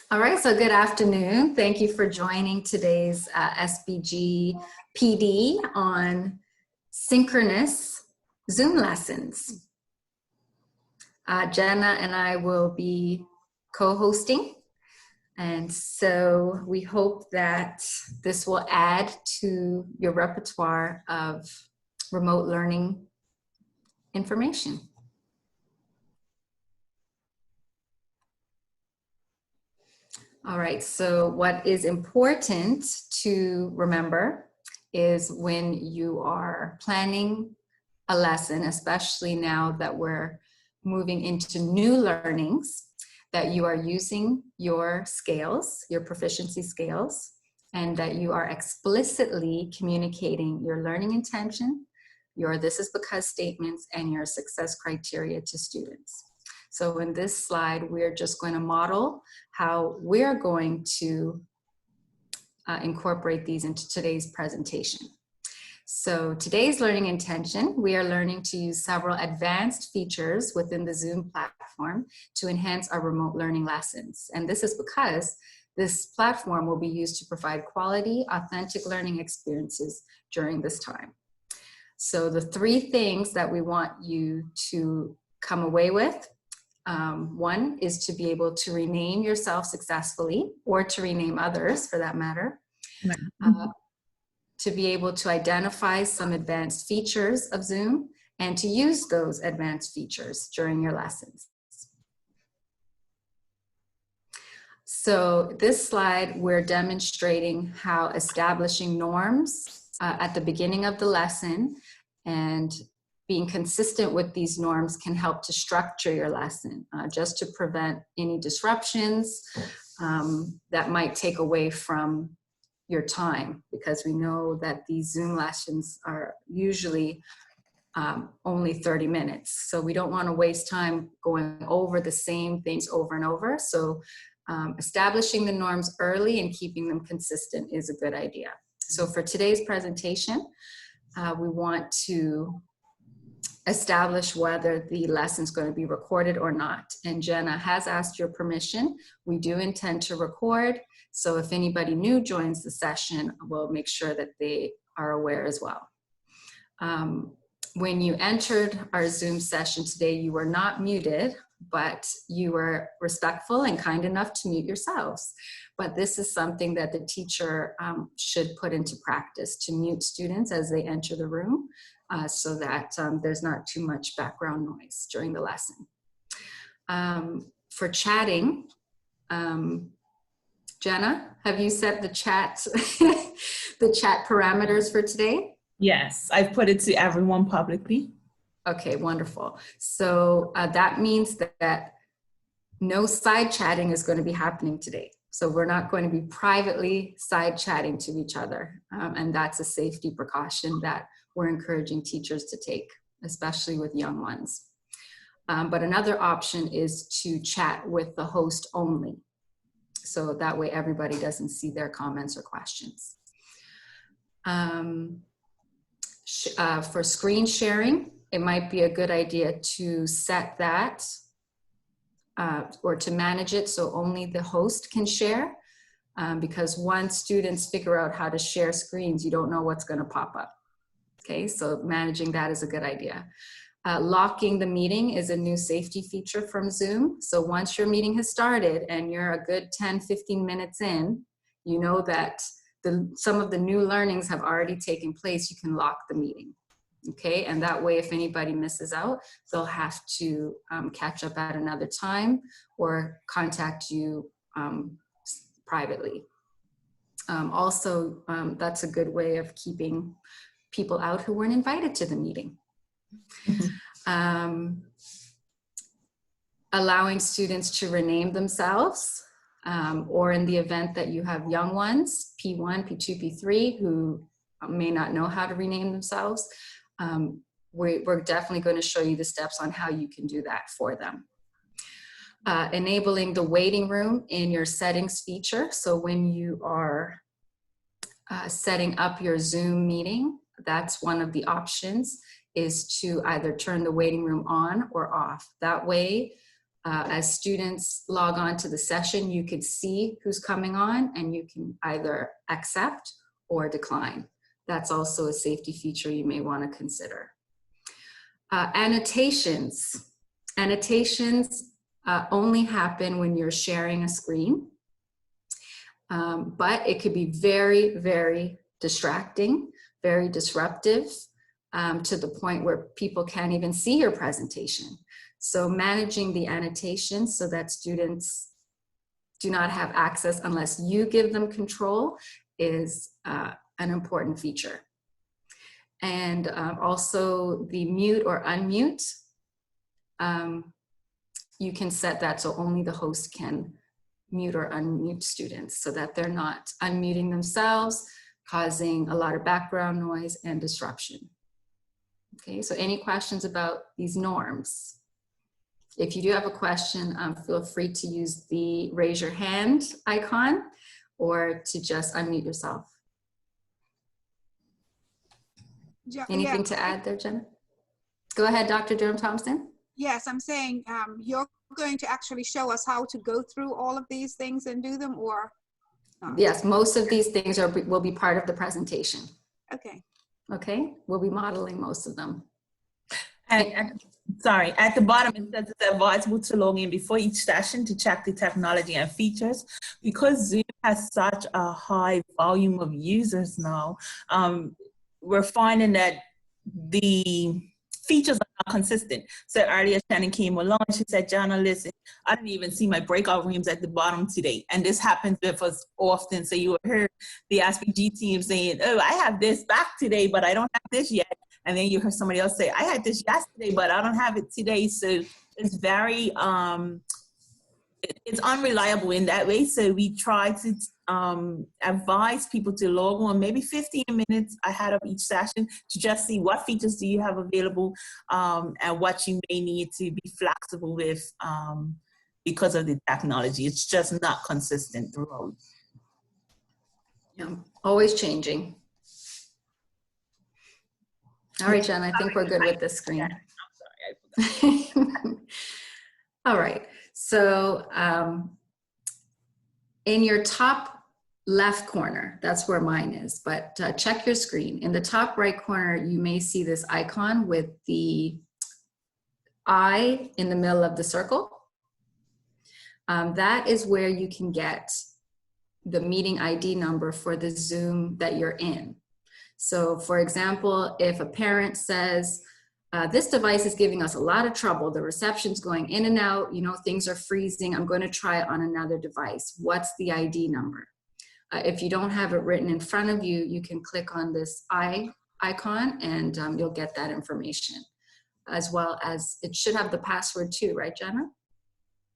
All right, so good afternoon. Thank you for joining today's SBG PD on synchronous Zoom lessons. Jenna and I will be co-hosting, and so we hope that this will add to your repertoire of remote learning information. All right, so what is important to remember is when you are planning a lesson, especially now that we're moving into new learnings, that you are using your scales, your proficiency scales, and that you are explicitly communicating your learning intention, your this is because statements, and your success criteria to students. So in this slide, we're just going to model how we're going to incorporate these into today's presentation. So today's learning intention, we are learning to use several advanced features within the Zoom platform to enhance our remote learning lessons. And this is because this platform will be used to provide quality, authentic learning experiences during this time. So the three things that we want you to come away with, one is to be able to rename yourself successfully, or to rename others for that matter. To be able to identify some advanced features of Zoom and to use those advanced features during your lessons. So this slide, we're demonstrating how establishing norms at the beginning of the lesson and being consistent with these norms can help to structure your lesson, just to prevent any disruptions that might take away from your time, because we know that these Zoom lessons are usually only 30 minutes. So we don't want to waste time going over the same things over and over. So establishing the norms early and keeping them consistent is a good idea. So for today's presentation, we want to establish whether the lesson is going to be recorded or not. And Jenna has asked your permission. We do intend to record. So if anybody new joins the session, we'll make sure that they are aware as well. When you entered our Zoom session today, you were not muted, but you were respectful and kind enough to mute yourselves. But this is something that the teacher should put into practice, to mute students as they enter the room, so that there's not too much background noise during the lesson. For chatting, Jenna, have you set the chat, the chat parameters for today? Yes, I've put it to everyone publicly. Okay, wonderful. So that means that no side chatting is going to be happening today. So we're not going to be privately side chatting to each other. And that's a safety precaution that we're encouraging teachers to take, especially with young ones. But another option is to chat with the host only. So that way everybody doesn't see their comments or questions. For screen sharing, it might be a good idea to set that or to manage it so only the host can share, because once students figure out how to share screens, you don't know what's going to pop up. Okay, so managing that is a good idea. Locking the meeting is a new safety feature from Zoom. So once your meeting has started and you're a good 10-15 minutes in, you know that some of the new learnings have already taken place. You can lock the meeting. Okay, and that way if anybody misses out, they'll have to catch up at another time or contact you privately. Also, that's a good way of keeping people out who weren't invited to the meeting. Allowing students to rename themselves, or in the event that you have young ones, P1, P2, P3, who may not know how to rename themselves, we're definitely going to show you the steps on how you can do that for them. Enabling the waiting room in your settings feature. So when you are setting up your Zoom meeting, that's one of the options, is to either turn the waiting room on or off. That way, As students log on to the session, you could see who's coming on and you can either accept or decline. That's also a safety feature you may want to consider. Annotations. Annotations only happen when you're sharing a screen, but it could be very, very distracting, very disruptive, to the point where people can't even see your presentation. So managing the annotations so that students do not have access unless you give them control is an important feature. And also the mute or unmute, you can set that so only the host can mute or unmute students so that they're not unmuting themselves, causing a lot of background noise and disruption. Okay, so any questions about these norms? If you do have a question, feel free to use the raise your hand icon or to just unmute yourself. Anything to add there, Jenna? Go ahead, Dr. Durham-Thompson. Yes, I'm saying you're going to actually show us how to go through all of these things and do them, or not? Yes, most of these things will be part of the presentation. Okay. Okay, we'll be modeling most of them. Sorry, at the bottom it says it's advisable to log in before each session to check the technology and features. Because Zoom has such a high volume of users now, we're finding that the features are not consistent. So earlier Shannon came along, she said, Jana, listen, I didn't even see my breakout rooms at the bottom today. And this happens with us often. So you heard the SPG team saying, oh, I have this back today, but I don't have this yet. And then you heard somebody else say, I had this yesterday, but I don't have it today. So it's very, it's unreliable in that way. So we try to advise people to log on maybe 15 minutes ahead of each session to just see what features do you have available, and what you may need to be flexible with because of the technology. It's just not consistent throughout. Yeah, always changing. All right, Jen, I think we're good with this screen. I'm sorry, I forgot. All right, so in your top left corner, that's where mine is, but check your screen. In the top right corner, you may see this icon with the eye in the middle of the circle. That is where you can get the meeting ID number for the Zoom that you're in. So for example, if a parent says, this device is giving us a lot of trouble, the reception's going in and out, you know, things are freezing, I'm going to try it on another device. What's the ID number? If you don't have it written in front of you, you can click on this icon and you'll get that information. As well as it should have the password too, right, Jenna?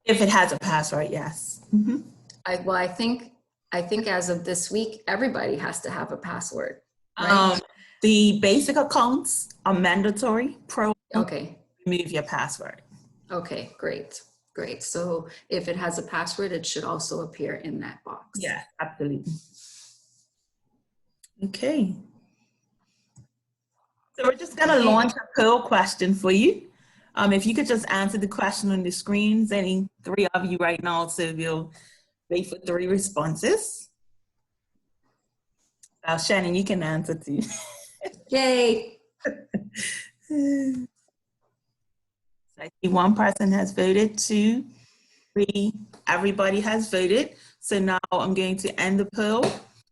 If it has a password, yes. Mm-hmm. I think as of this week, everybody has to have a password. Right? The basic accounts are mandatory. Pro, okay. Remove your password. Okay, great. Great. So if it has a password, it should also appear in that box. Yeah, absolutely. Okay. So we're just going to launch a poll question for you. If you could just answer the question on the screens, any three of you right now, so we'll wait for 3 responses. Shannon, you can answer too. Yay. So I see 1 person has voted, 2, 3, everybody has voted. So now I'm going to end the poll.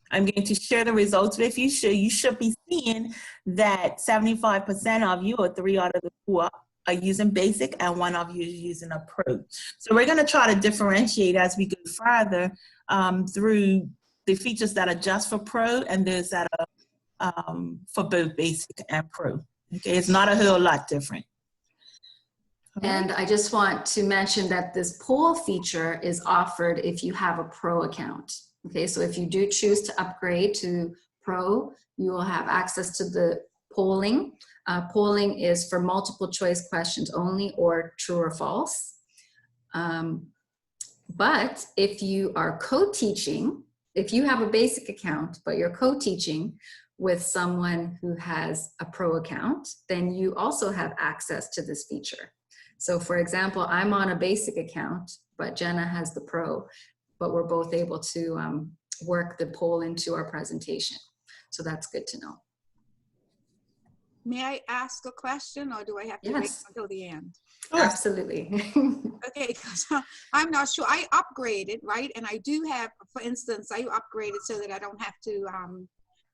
I'm going to share the results with you. So you should be seeing that 75% of you, or 3 out of the 4, are using basic and 1 of you is using a pro. So we're going to try to differentiate as we go further through the features that are just for pro and those that are for both basic and pro. Okay, it's not a whole lot different. Okay. And I just want to mention that this poll feature is offered if you have a pro account. Okay, so if you do choose to upgrade to pro, you will have access to the polling. Polling is for multiple choice questions only, or true or false. But if you are co-teaching, if you have a basic account, but you're co-teaching with someone who has a pro account, then you also have access to this feature. So for example, I'm on a basic account, but Jenna has the pro, but we're both able to work the poll into our presentation. So that's good to know. May I ask a question, or do I have to wait Yes. until the end? Absolutely. Okay, because I'm not sure. I upgraded, right? And I do have, for instance, I upgraded so that I don't have to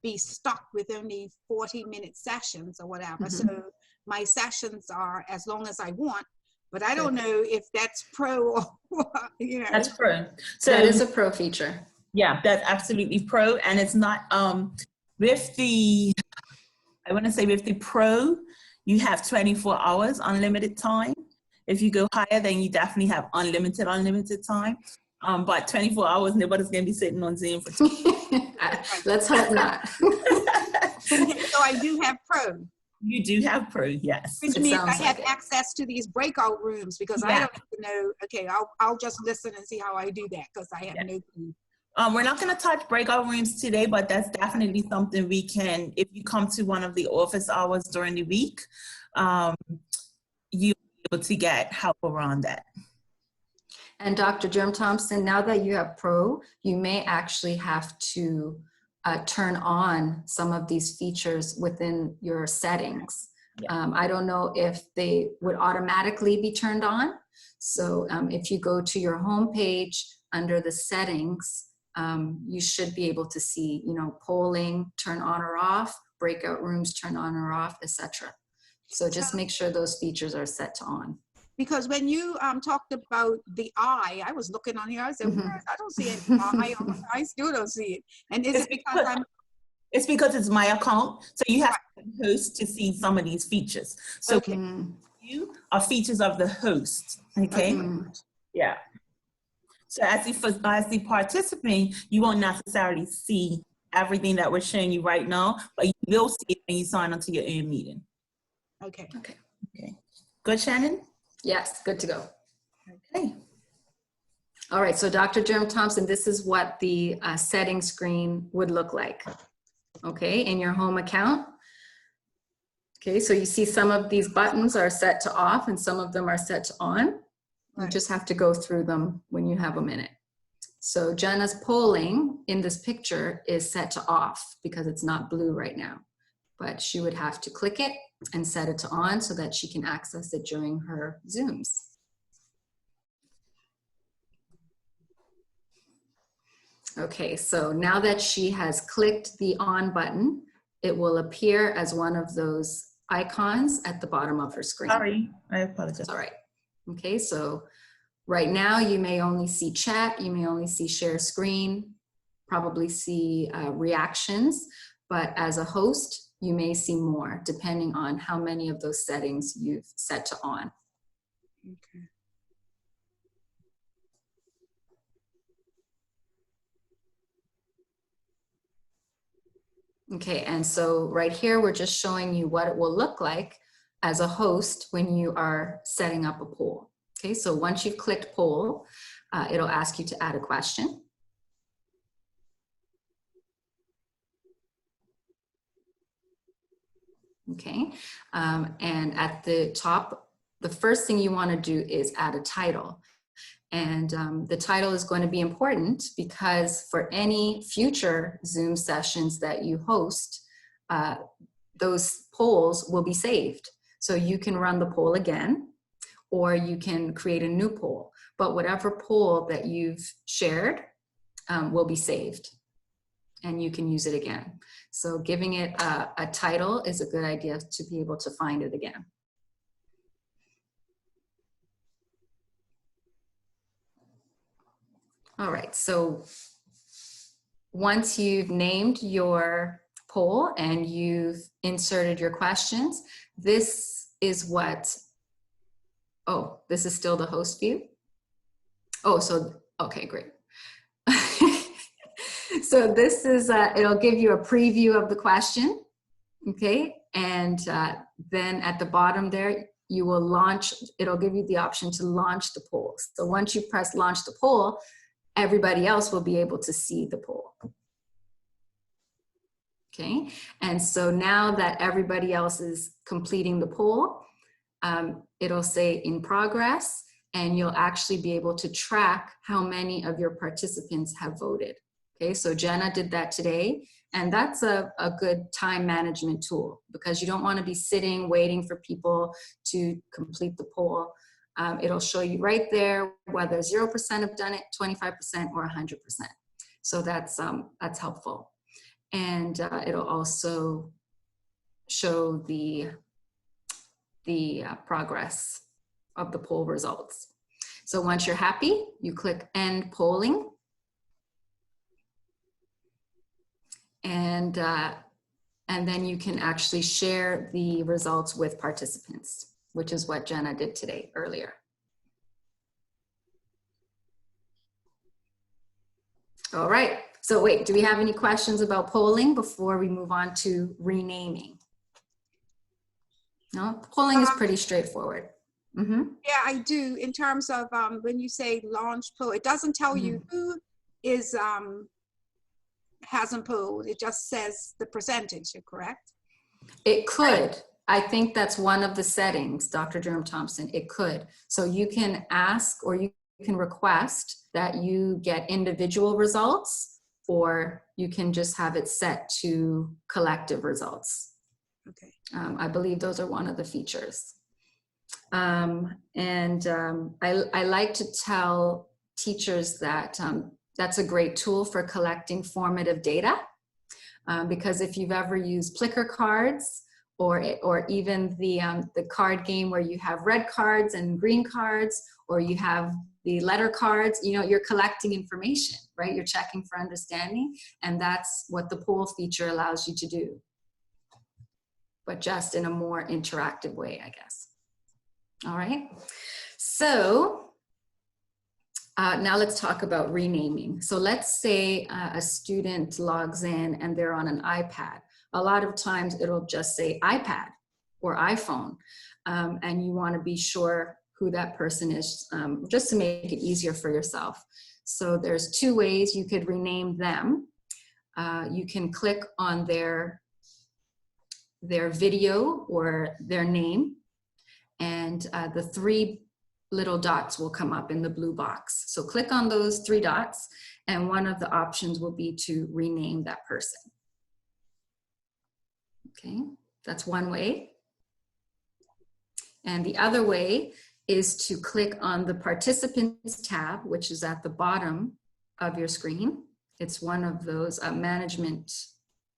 be stuck with only 40-minute sessions or whatever. So my sessions are as long as I want, but I don't know if that's pro or, you know. That's pro. So that is a pro feature. yeah, that's absolutely pro. And it's not, with the, I want to say with the pro, you have 24 hours, unlimited time. If you go higher, then you definitely have unlimited time. But 24 hours, nobody's going to be sitting on Zoom for 2 Let's hope not. Okay, so I do have pro, You do have pro, yes. which It means I sounds have like it. access to these breakout rooms, because I Yeah. don't have to know. Okay, I'll just listen and see how I do that, because I have no clue. We're not going to touch breakout rooms today, but that's definitely something we can, if you come to one of the office hours during the week, you'll be able to get help around that. And Dr. Jerm Thompson, now that you have pro, you may actually have to turn on some of these features within your settings. Yeah. I don't know if they would automatically be turned on. So if you go to your home page under the settings, you should be able to see, you know, polling, turn on or off, breakout rooms, turn on or off, etc. So just make sure those features are set to on. Because when you talked about the eye, I was looking on here. I said, "Where? I don't see any eye. I still don't see it." And is it because I'm? It's because it's my account, so you have to be the host to see some of these features. So Okay. you are features of the host, okay? Yeah. So as the participant, you won't necessarily see everything that we're showing you right now, but you will see it when you sign onto your own meeting. Okay. Okay. Okay. Good, Shannon? Yes, good to go. Okay. All right, so Dr. Jerm Thompson, this is what the setting screen would look like. Okay, in your home account. Okay, so you see some of these buttons are set to off and some of them are set to on. You Right. just have to go through them when you have a minute. So Jenna's polling in this picture is set to off because it's not blue right now, but she would have to click it and set it to on so that she can access it during her Zooms. Okay, so now that she has clicked the on button, it will appear as one of those icons at the bottom of her screen. Sorry, I apologize. All right. Okay, so right now you may only see chat, you may only see share screen, probably see reactions, but as a host, you may see more depending on how many of those settings you've set to on. Okay. Okay, and so right here, we're just showing you what it will look like as a host when you are setting up a poll. Okay, so once you've clicked poll, it'll ask you to add a question. Okay, and at the top, the first thing you want to do is add a title. And the title is going to be important because for any future Zoom sessions that you host, those polls will be saved. So you can run the poll again, or you can create a new poll. But whatever poll that you've shared will be saved, and you can use it again. So giving it a title is a good idea to be able to find it again. All right, so once you've named your poll and you've inserted your questions, this is what, oh, this is still the host view? Oh, so, okay, great. So this is, it'll give you a preview of the question, okay? And then at the bottom there, you will launch, it'll give you the option to launch the poll. So once you press launch the poll, everybody else will be able to see the poll. Okay, and so now that everybody else is completing the poll, it'll say in progress, and you'll actually be able to track how many of your participants have voted. Okay, so Jenna did that today, and that's a good time management tool, because you don't want to be sitting waiting for people to complete the poll. It'll show you right there whether 0% have done it, 25%, or 100%. So that's helpful. And it'll also show the progress of the poll results. So once you're happy, you click End Polling. And then you can actually share the results with participants, which is what Jenna did today earlier. All right, so wait, do we have any questions about polling before we move on to renaming? No, polling is pretty straightforward. Mm-hmm. Yeah, I do. In terms of when you say launch poll, it doesn't tell you who is hasn't polled. It just says the percentage, correct? It could. I think that's one of the settings, Dr. Jerome Thompson. It could. So you can ask, or you can request that you get individual results, or you can just have it set to collective results. Okay. I believe those are one of the features. I like to tell teachers that that's a great tool for collecting formative data, because if you've ever used Plicker cards, or even the card game where you have red cards and green cards, or you have the letter cards, you know, you're collecting information, right? You're checking for understanding, and that's what the poll feature allows you to do, but just in a more interactive way, I guess. All right, so now let's talk about renaming. So let's say a student logs in and they're on an iPad. A lot of times it'll just say iPad or iPhone, and you want to be sure who that person is, just to make it easier for yourself. So there's two ways you could rename them. You can click on their video or their name, and the three little dots will come up in the blue box. So click on those three dots, and one of the options will be to rename that person. Okay, that's one way. And the other way is to click on the Participants tab, which is at the bottom of your screen. It's one of those management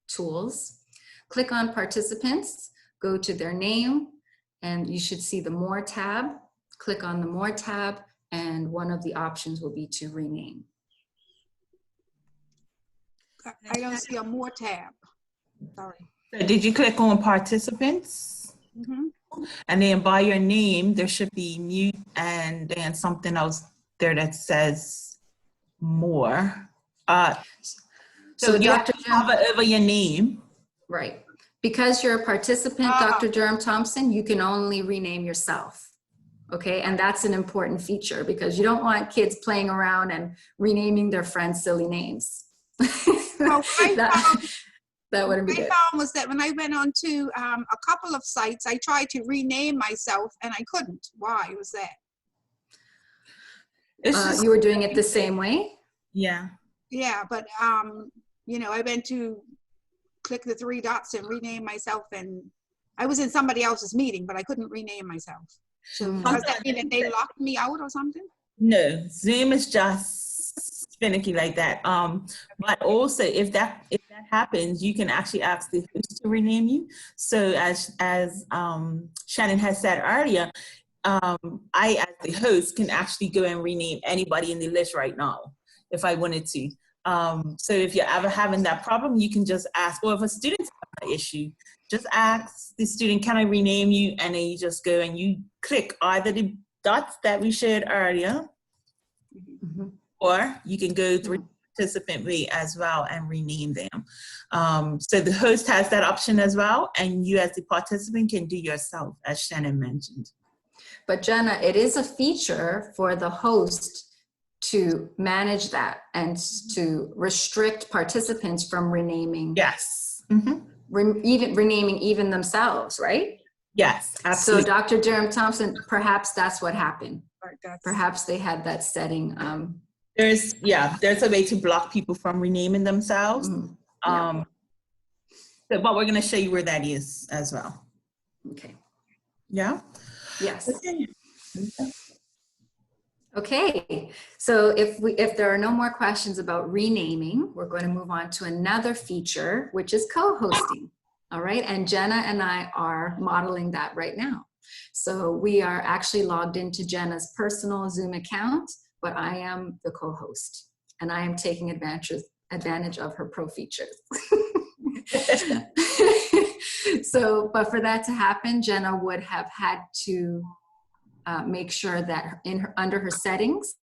tools. Click on Participants, go to their name, and you should see the More tab. Click on the More tab, and one of the options will be to rename. I don't see a More tab. Sorry. So did you click on Participants? Mm-hmm. And then by your name, there should be mute and then something else there that says More. So you have to hover over your name. Right. Because you're a participant, Dr. Jerome Thompson, you can only rename yourself. Okay, and that's an important feature, because you don't want kids playing around and renaming their friends silly names. Well, that wouldn't be good. What I found was that when I went on to a couple of sites, I tried to rename myself and I couldn't. Why was that? You were doing it the same way? Yeah. Yeah, but you know, I went to click the three dots and rename myself, and I was in somebody else's meeting, but I couldn't rename myself. So does that mean that they locked me out or something? No, Zoom is just finicky like that. But also, if that happens, you can actually ask the host to rename you. So as Shannon has said earlier, I as the host can actually go and rename anybody in the list right now if I wanted to. So if you're ever having that problem, you can just ask, or if a student's having an issue, just ask the student, can I rename you? And then you just go and you click either the dots that we shared earlier, or you can go through participant way as well and rename them. So the host has that option as well, and you as the participant can do yourself, as Shannon mentioned. But Jenna, it is a feature for the host to manage that and to restrict participants from renaming. Yes. Even renaming even themselves, right? Yes, So absolutely. Dr. Jerem Thompson, perhaps that's what happened. Right, that's- Perhaps they had that setting. There's a way to block people from renaming themselves. Yeah. But we're going to show you where that is as well. Okay. Yeah. Yes. Okay. Okay. So if there are no more questions about renaming, we're going to move on to another feature, which is co-hosting. All right. And Jenna and I are modeling that right now. So we are actually logged into Jenna's personal Zoom account, but I am the co-host and I am taking advantage of her pro features. So, but for that to happen, Jenna would have had to make sure that under her settings,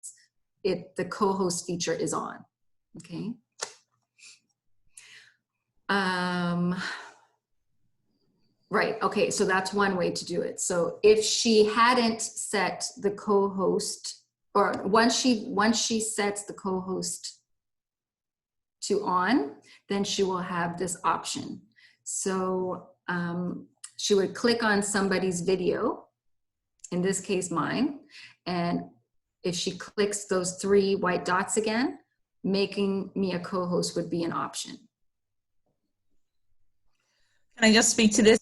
the co-host feature is on. Okay. Right. Okay. So that's one way to do it. So if she hadn't set the co-host, or once she sets the co-host to on, then she will have this option. So she would click on somebody's video, in this case mine, and if she clicks those 3 white dots again, making me a co-host would be an option. Can I just speak to this?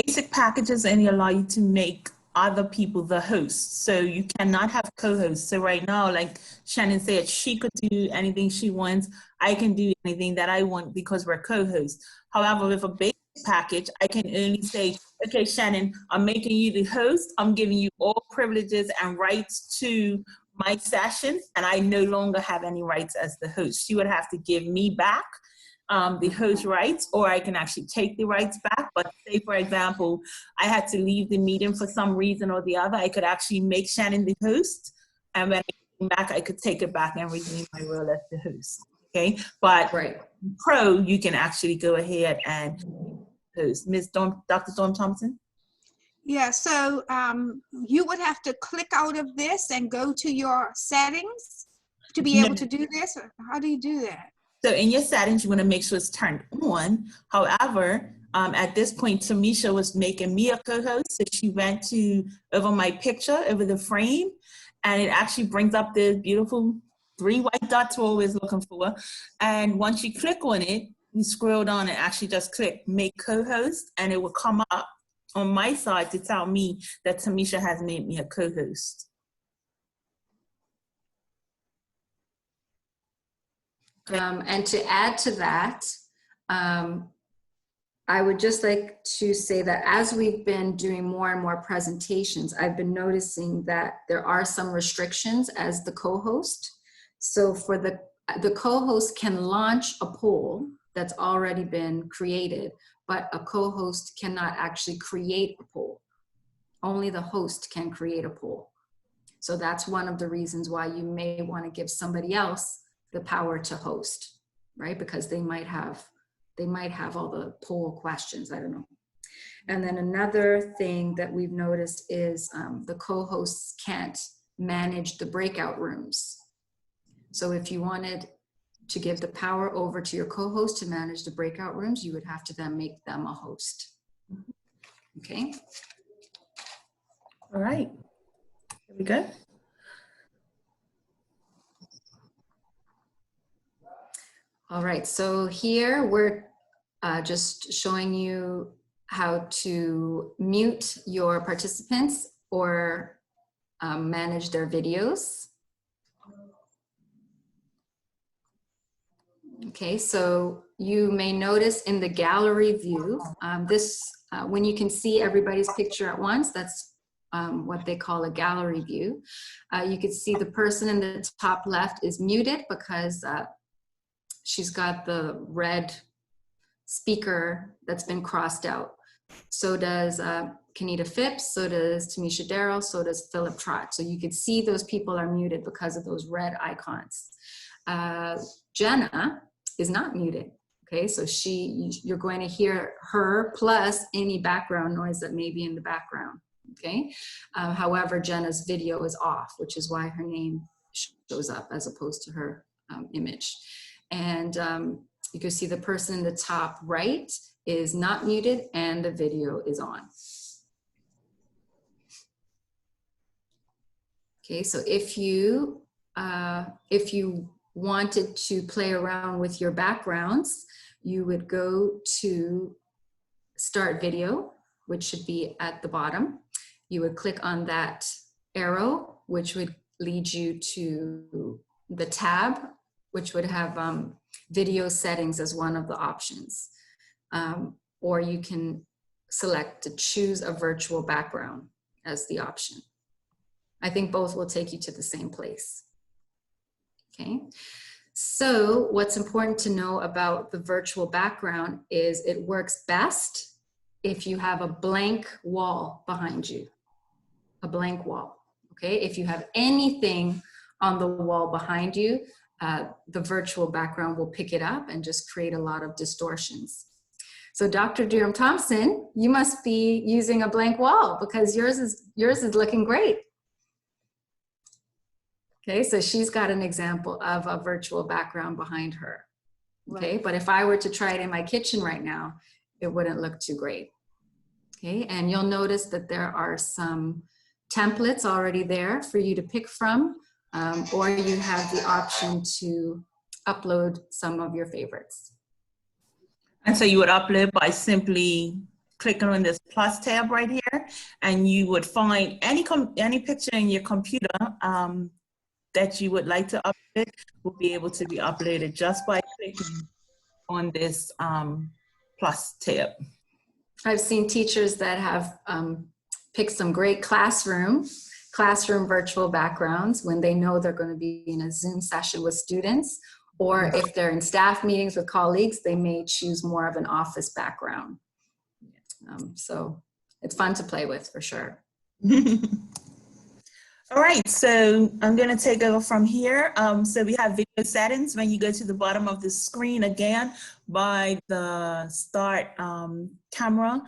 Basic packages only allow you to make other people the hosts. So you cannot have co-hosts. So right now, like Shannon said, she could do anything she wants. I can do anything that I want because we're co-hosts. However, with a basic package, I can only say, okay, Shannon, I'm making you the host. I'm giving you all privileges and rights to my sessions, and I no longer have any rights as the host. She would have to give me back the host rights, or I can actually take the rights back. But say, for example, I had to leave the meeting for some reason or the other, I could actually make Shannon the host, and when I came back, I could take it back and resume my role as the host. Okay, but right. Pro, you can actually go ahead and host. Dr. Dawn Thompson? Yeah, so you would have to click out of this and go to your settings to be able to do this? Or how do you do that? So in your settings, you want to make sure it's turned on. However, at this point, Tamisha was making me a co-host. So she went over my picture, over the frame, and it actually brings up the beautiful 3 white dots we're always looking for. And once you click on it, you scroll down and actually just click make co-host, and it will come up on my side to tell me that Tamisha has made me a co-host. And to add to that, I would just like to say that as we've been doing more and more presentations, I've been noticing that there are some restrictions as the co-host. So for the co-host can launch a poll that's already been created, but a co-host cannot actually create a poll. Only the host can create a poll. So that's one of the reasons why you may want to give somebody else the power to host, right? Because they might have all the poll questions, I don't know. And then another thing that we've noticed is the co-hosts can't manage the breakout rooms. So if you wanted to give the power over to your co-host to manage the breakout rooms, you would have to then make them a host. Okay. All right. Here we go. All right, so here we're just showing you how to mute your participants or manage their videos. Okay, so you may notice in the gallery view, when you can see everybody's picture at once, that's what they call a gallery view. You can see the person in the top left is muted because she's got the red speaker that's been crossed out. So does Kenita Phipps, so does Tamisha Darrell, so does Philip Trott. So you can see those people are muted because of those red icons. Jenna is not muted. Okay, so you're going to hear her plus any background noise that may be in the background. Okay, however, Jenna's video is off, which is why her name shows up as opposed to her image. And you can see the person in the top right is not muted and the video is on. Okay, so if you wanted to play around with your backgrounds, you would go to Start Video, which should be at the bottom. You would click on that arrow, which would lead you to the tab, which would have video settings as one of the options. Or you can select to choose a virtual background as the option. I think both will take you to the same place. Okay, so what's important to know about the virtual background is it works best if you have a blank wall behind you, a blank wall. Okay, if you have anything on the wall behind you, the virtual background will pick it up and just create a lot of distortions. So Dr. Durham Thompson, you must be using a blank wall because yours is looking great. Okay, so she's got an example of a virtual background behind her. Okay, but if I were to try it in my kitchen right now, it wouldn't look too great. Okay, and you'll notice that there are some templates already there for you to pick from, or you have the option to upload some of your favorites. And so you would upload by simply clicking on this plus tab right here, and you would find any picture in your computer that you would like to upload will be able to be uploaded just by clicking on this plus tab. I've seen teachers that have picked some great classroom virtual backgrounds when they know they're going to be in a Zoom session with students, or if they're in staff meetings with colleagues, they may choose more of an office background. So it's fun to play with for sure. All right, so I'm going to take over from here. So we have video settings. When you go to the bottom of the screen again by the start camera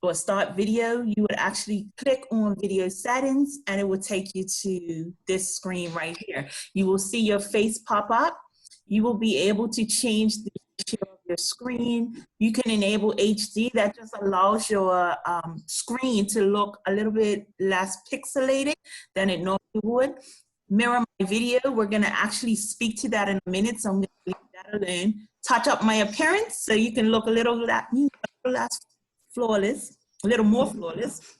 or start video, you would actually click on video settings and it will take you to this screen right here. You will see your face pop up. You will be able to change the ratio of your screen. You can enable HD. That just allows your screen to look a little bit less pixelated than it normally would. Mirror my video. We're going to actually speak to that in a minute, so I'm going to leave that alone. Touch up my appearance so you can look a little less flawless, a little more flawless.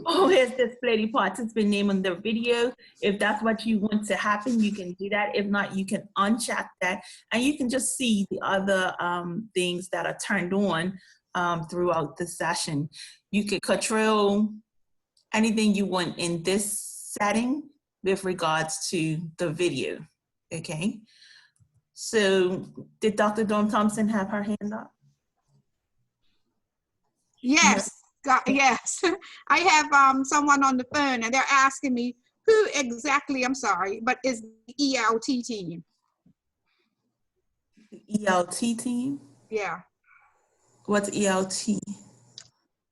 Always display the participant name on the video. If that's what you want to happen, you can do that. If not, you can uncheck that, and you can just see the other things that are turned on throughout the session. You can control anything you want in this setting with regards to the video. Okay. So did Dr. Dawn Thompson have her hand up? Yes. Yes, I have someone on the phone and they're asking me who exactly, I'm sorry, but is the ELT team? ELT team? Yeah. What's ELT?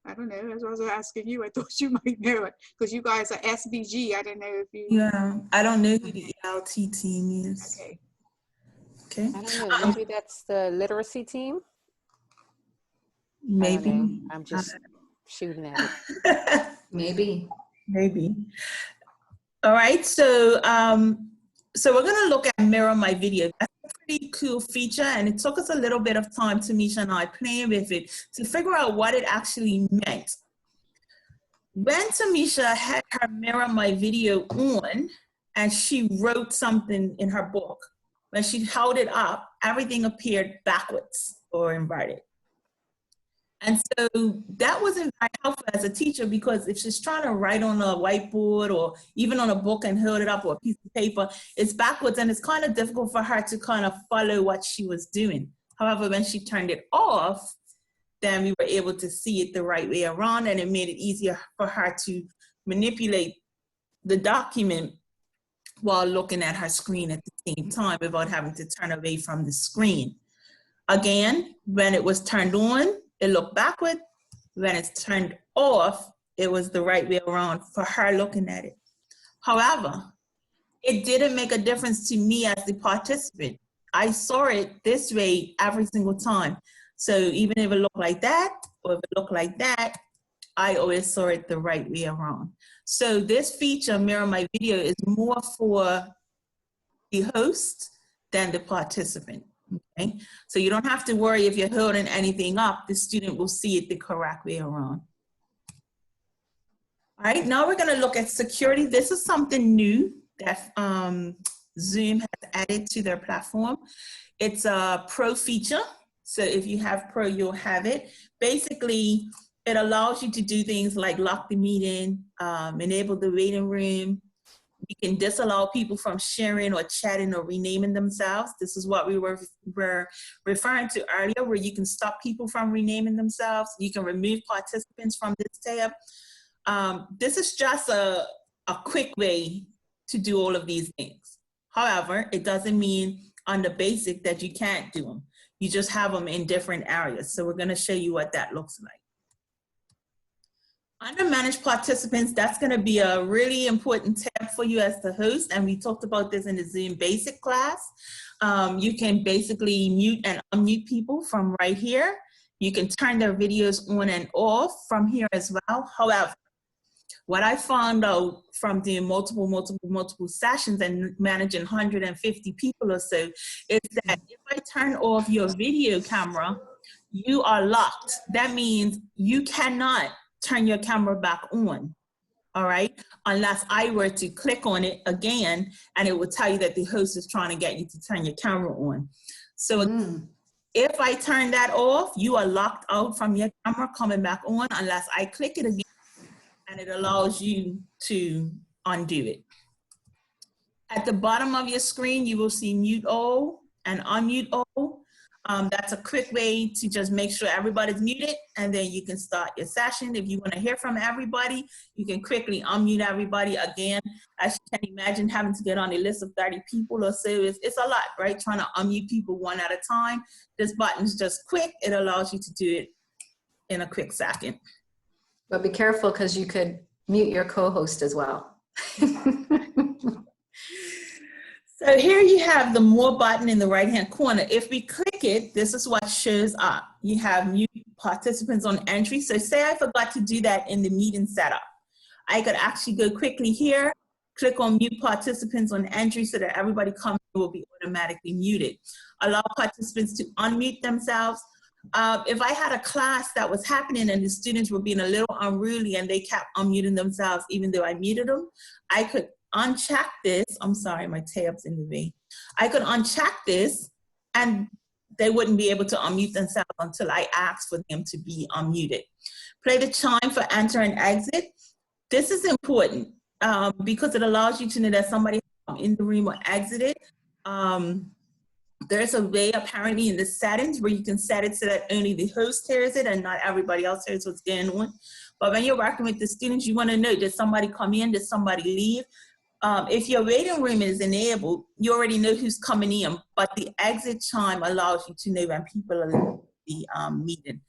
I don't know. That's what I was asking you. I thought you might know it because you guys are SBG. I don't know if you. Yeah, I don't know who the ELT team is. Okay. Okay. I don't know. Maybe that's the literacy team. Maybe. I'm just shooting at it. Maybe. All right. So so we're gonna look at Mirror My Video. That's a pretty cool feature, and it took us a little bit of time, Tamisha and I, playing with it to figure out what it actually meant. When Tamisha had her Mirror My Video on, and she wrote something in her book, when she held it up, everything appeared backwards or inverted. And so that wasn't very helpful as a teacher, because if she's trying to write on a whiteboard or even on a book and hold it up or a piece of paper, it's backwards and it's kind of difficult for her to kind of follow what she was doing. However, when she turned it off, then we were able to see it the right way around, and it made it easier for her to manipulate the document while looking at her screen at the same time without having to turn away from the screen. Again, when it was turned on, it looked backward. When it's turned off, it was the right way around for her looking at it. However, it didn't make a difference to me as the participant. I saw it this way every single time. So even if it looked like that, or if it looked like that, I always saw it the right way around. So this feature, Mirror My Video, is more for the host than the participant. Okay, so you don't have to worry if you're holding anything up, the student will see it the correct way around. All right, now we're going to look at security. This is something new that Zoom has added to their platform. It's a pro feature. So if you have pro, you'll have it. Basically, it allows you to do things like lock the meeting, enable the waiting room. You can disallow people from sharing or chatting or renaming themselves. This is what we were referring to earlier, where you can stop people from renaming themselves. You can remove participants from this tab. This is just a quick way to do all of these things. However, it doesn't mean under basic that you can't do them. You just have them in different areas. So we're going to show you what that looks like. Under manage participants, that's going to be a really important tab for you as the host. And we talked about this in the Zoom basic class. You can basically mute and unmute people from right here. You can turn their videos on and off from here as well. However, what I found out from doing multiple sessions and managing 150 people or so is that if I turn off your video camera, you are locked. That means you cannot turn your camera back on, all right? Unless I were to click on it again, and it would tell you that the host is trying to get you to turn your camera on. So if I turn that off, you are locked out from your camera coming back on unless I click it again, and it allows you to undo it. At the bottom of your screen, you will see mute all and unmute all. That's a quick way to just make sure everybody's muted, and then you can start your session. If you want to hear from everybody, you can quickly unmute everybody. Again, as you can imagine, having to get on a list of 30 people or so, it's a lot, right? Trying to unmute people one at a time. This button's just quick. It allows you to do it in a quick second. But be careful, because you could mute your co-host as well. So here you have the more button in the right-hand corner. If we click it, this is what shows up. You have mute participants on entry. So say I forgot to do that in the meeting setup. I could actually go quickly here, click on mute participants on entry so that everybody coming will be automatically muted. Allow participants to unmute themselves. If I had a class that was happening and the students were being a little unruly and they kept unmuting themselves even though I muted them, I could uncheck this. I'm sorry, my tab's in the way. I could uncheck this and they wouldn't be able to unmute themselves until I asked for them to be unmuted. Play the chime for enter and exit. This is important because it allows you to know that somebody in the room or exited. There's a way apparently in the settings where you can set it so that only the host hears it and not everybody else hears what's going on. But when you're working with the students, you want to know, did somebody come in? Did somebody leave? If your waiting room is enabled, you already know who's coming in, but the exit chime allows you to know when people are leaving the meeting.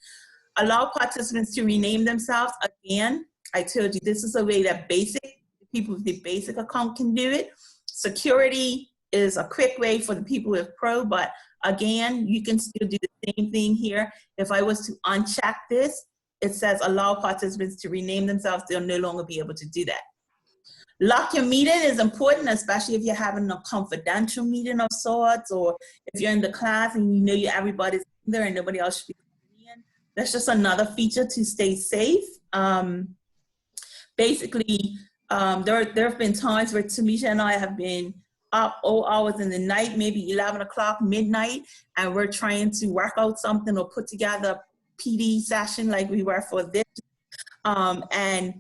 Allow participants to rename themselves. Again, I told you this is a way that people with the basic account can do it. Security is a quick way for the people with pro, but again, you can still do the same thing here. If I was to uncheck this, it says allow participants to rename themselves. They'll no longer be able to do that. Lock your meeting is important, especially if you're having a confidential meeting of sorts, or if you're in the class and you know everybody's there and nobody else should be coming in. That's just another feature to stay safe. Basically, there have been times where Tamisha and I have been up all hours in the night, maybe 11 o'clock, midnight, and we're trying to work out something or put together a PD session like we were for this. And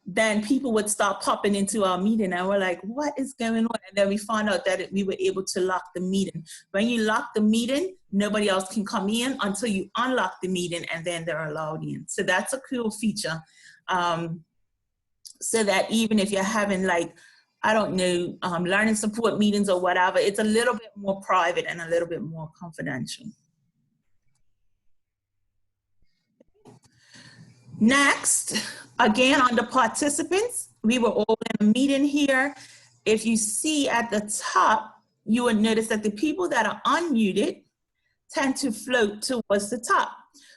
then people would start popping into our meeting and we're like, what is going on? And then we found out that we were able to lock the meeting. When you lock the meeting, nobody else can come in until you unlock the meeting and then they're allowed in. So that's a cool feature. So that even if you're having like, I don't know, learning support meetings or whatever, it's a little bit more private and a little bit more confidential. Next, again, under participants, we were all in a meeting here. If you see at the top, you would notice that the people that are unmuted tend to float towards the top.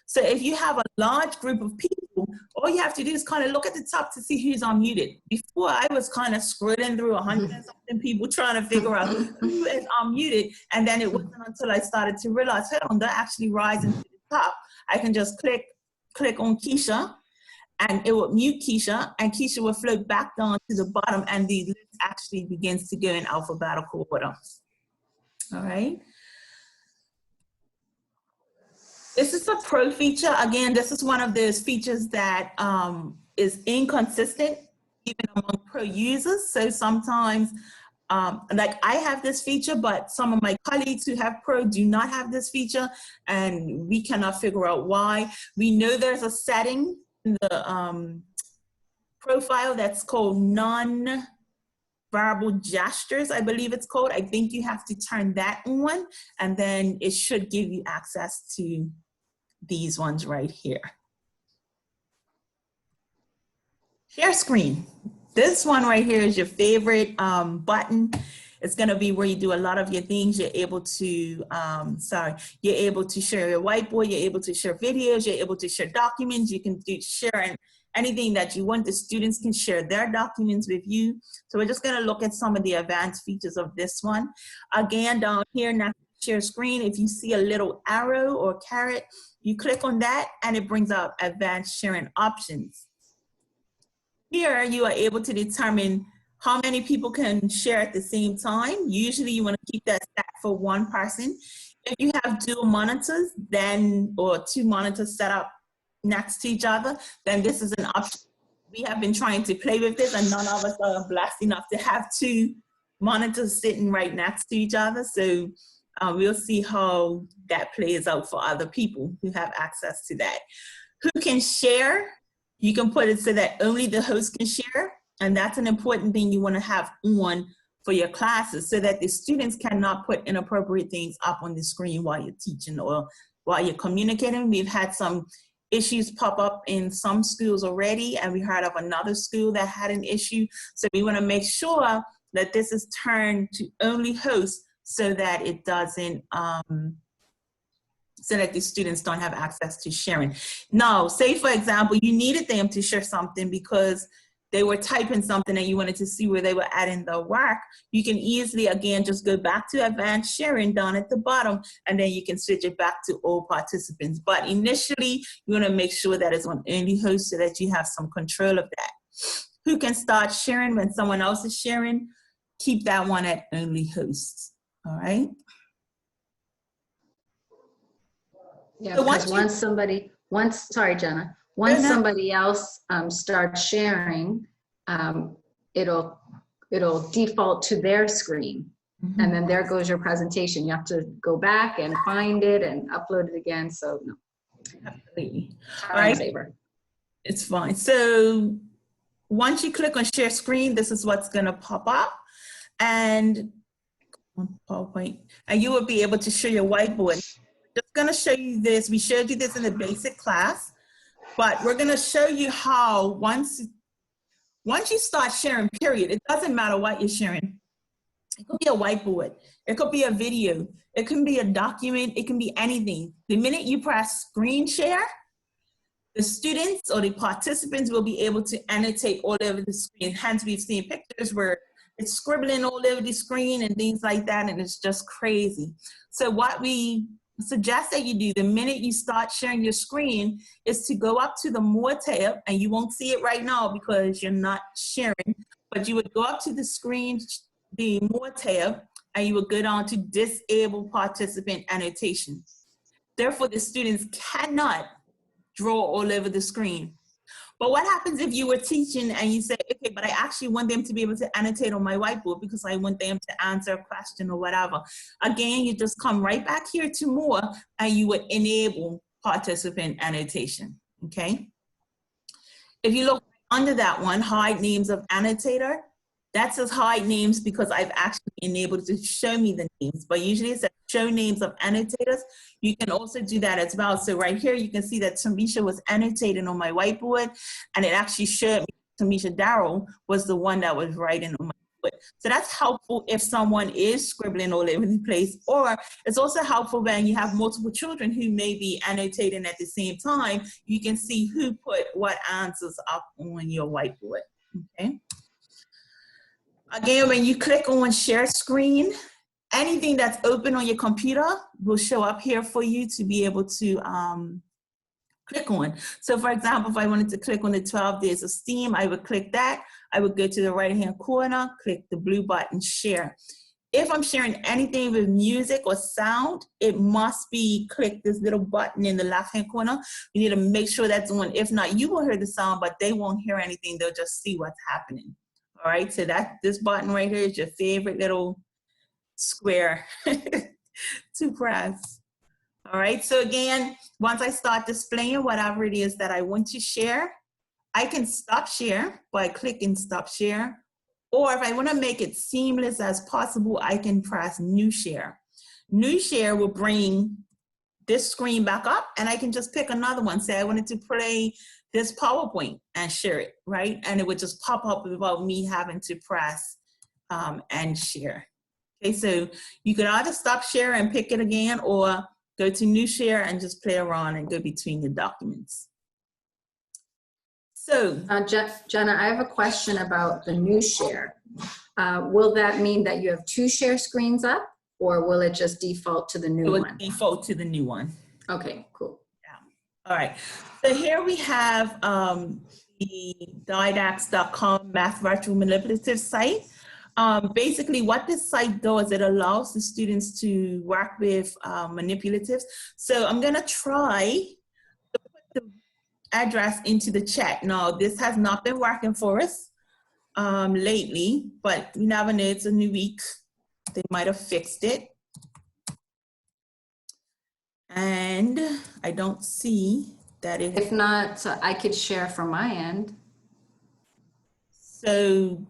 So if you have a large group of people all you have to do is kind of look at the top to see who's unmuted. Before, I was kind of scrolling through 100 and something people trying to figure out who is unmuted. And then it wasn't until I started to realize, hold on, they're actually rising to the top. I can just click on Keisha, and it will mute Keisha, and Keisha will float back down to the bottom, and the list actually begins to go in alphabetical order. All right. This is a pro feature. Again, this is one of those features that is inconsistent even among pro users. So sometimes, like I have this feature, but some of my colleagues who have pro do not have this feature, and we cannot figure out why. We know there's a setting in the profile that's called non-verbal gestures, I believe it's called. I think you have to turn that on, and then it should give you access to these ones right here. Share screen. This one right here is your favorite button. It's gonna be where you do a lot of your things. You're able to, you're able to share your whiteboard, you're able to share videos, you're able to share documents, you can share anything that you want. The students can share their documents with you. So we're just gonna look at some of the advanced features of this one. Again, down here, now share screen, if you see a little arrow or caret, you click on that and it brings up advanced sharing options. Here, you are able to determine how many people can share at the same time. Usually you want to keep that set for one person. If you have dual monitors, then, or two monitors set up next to each other, then this is an option. We have been trying to play with this, and none of us are blessed enough to have two monitors sitting right next to each other. So we'll see how that plays out for other people who have access to that. Who can share? You can put it so that only the host can share. And that's an important thing you want to have on for your classes, so that the students cannot put inappropriate things up on the screen while you're teaching or while you're communicating. We've had some issues pop up in some schools already, and we heard of another school that had an issue. So we want to make sure that this is turned to only hosts, so that it doesn't, so that the students don't have access to sharing. Now, say for example, you needed them to share something because they were typing something and you wanted to see where they were adding the work. You can easily, again, just go back to advanced sharing down at the bottom, and then you can switch it back to all participants. But initially, you want to make sure that it's on only host so that you have some control of that. Who can start sharing when someone else is sharing? Keep that one at only hosts. All right. Yeah, So because sorry, Jenna, once somebody else starts sharing, it'll default to their screen. Mm-hmm. And then there goes your presentation. You have to go back and find it and upload it again. So no. Absolutely. All right. Saver. It's fine. So once you click on share screen, this is what's going to pop up. And PowerPoint, and you will be able to show your whiteboard. Just going to show you this. We showed you this in the basic class, but we're going to show you how once you start sharing, period, it doesn't matter what you're sharing. It could be a whiteboard. It could be a video. It can be a document. It can be anything. The minute you press screen share, the students or the participants will be able to annotate all over the screen. Hence, we've seen pictures where it's scribbling all over the screen and things like that, and it's just crazy. So what we suggest that you do the minute you start sharing your screen is to go up to the More tab, and you won't see it right now because you're not sharing, but you would go up to the screen, the More tab, and you would go down to Disable Participant Annotation. Therefore, the students cannot draw all over the screen. But what happens if you were teaching and you say, okay, but I actually want them to be able to annotate on my whiteboard because I want them to answer a question or whatever. Again, you just come right back here to More, and you would enable participant annotation, okay? If you look under that one, hide names of annotator, that says hide names because I've actually enabled to show me the names, but usually it says show names of annotators. You can also do that as well. So right here, you can see that Tamisha was annotating on my whiteboard, and it actually showed me Tamisha Darrow was the one that was writing on my whiteboard. So that's helpful if someone is scribbling all over the place, or it's also helpful when you have multiple children who may be annotating at the same time. You can see who put what answers up on your whiteboard, okay? Again, when you click on share screen, anything that's open on your computer will show up here for you to be able to click on. So for example, if I wanted to click on the 12 days of STEAM, I would click that. I would go to the right-hand corner, click the blue button, share. If I'm sharing anything with music or sound, it must be click this little button in the left-hand corner. You need to make sure that's on. If not, you will hear the sound, but they won't hear anything. They'll just see what's happening. All right, so this button right here is your favorite little square to press. All right, so again, once I start displaying whatever it is that I want to share, I can stop share by clicking stop share. Or if I want to make it seamless as possible, I can press new share. New share will bring this screen back up, and I can just pick another one. Say I wanted to play this PowerPoint and share it, right? And it would just pop up without me having to press and share. Okay, so you can either stop share and pick it again, or go to new share and just play around and go between the documents. So Jenna, I have a question about the new share. Will that mean that you have 2 share screens up, or will it just default to the new one? It will default to the new one. Okay, cool. Yeah. All right. So here we have the didax.com math virtual manipulative site. Basically what this site does, it allows the students to work with manipulatives. So I'm gonna try to put the address into the chat. Now, this has not been working for us lately, but you never know, it's a new week. They might have fixed it. And I don't see that it. If not, I could share from my end. So,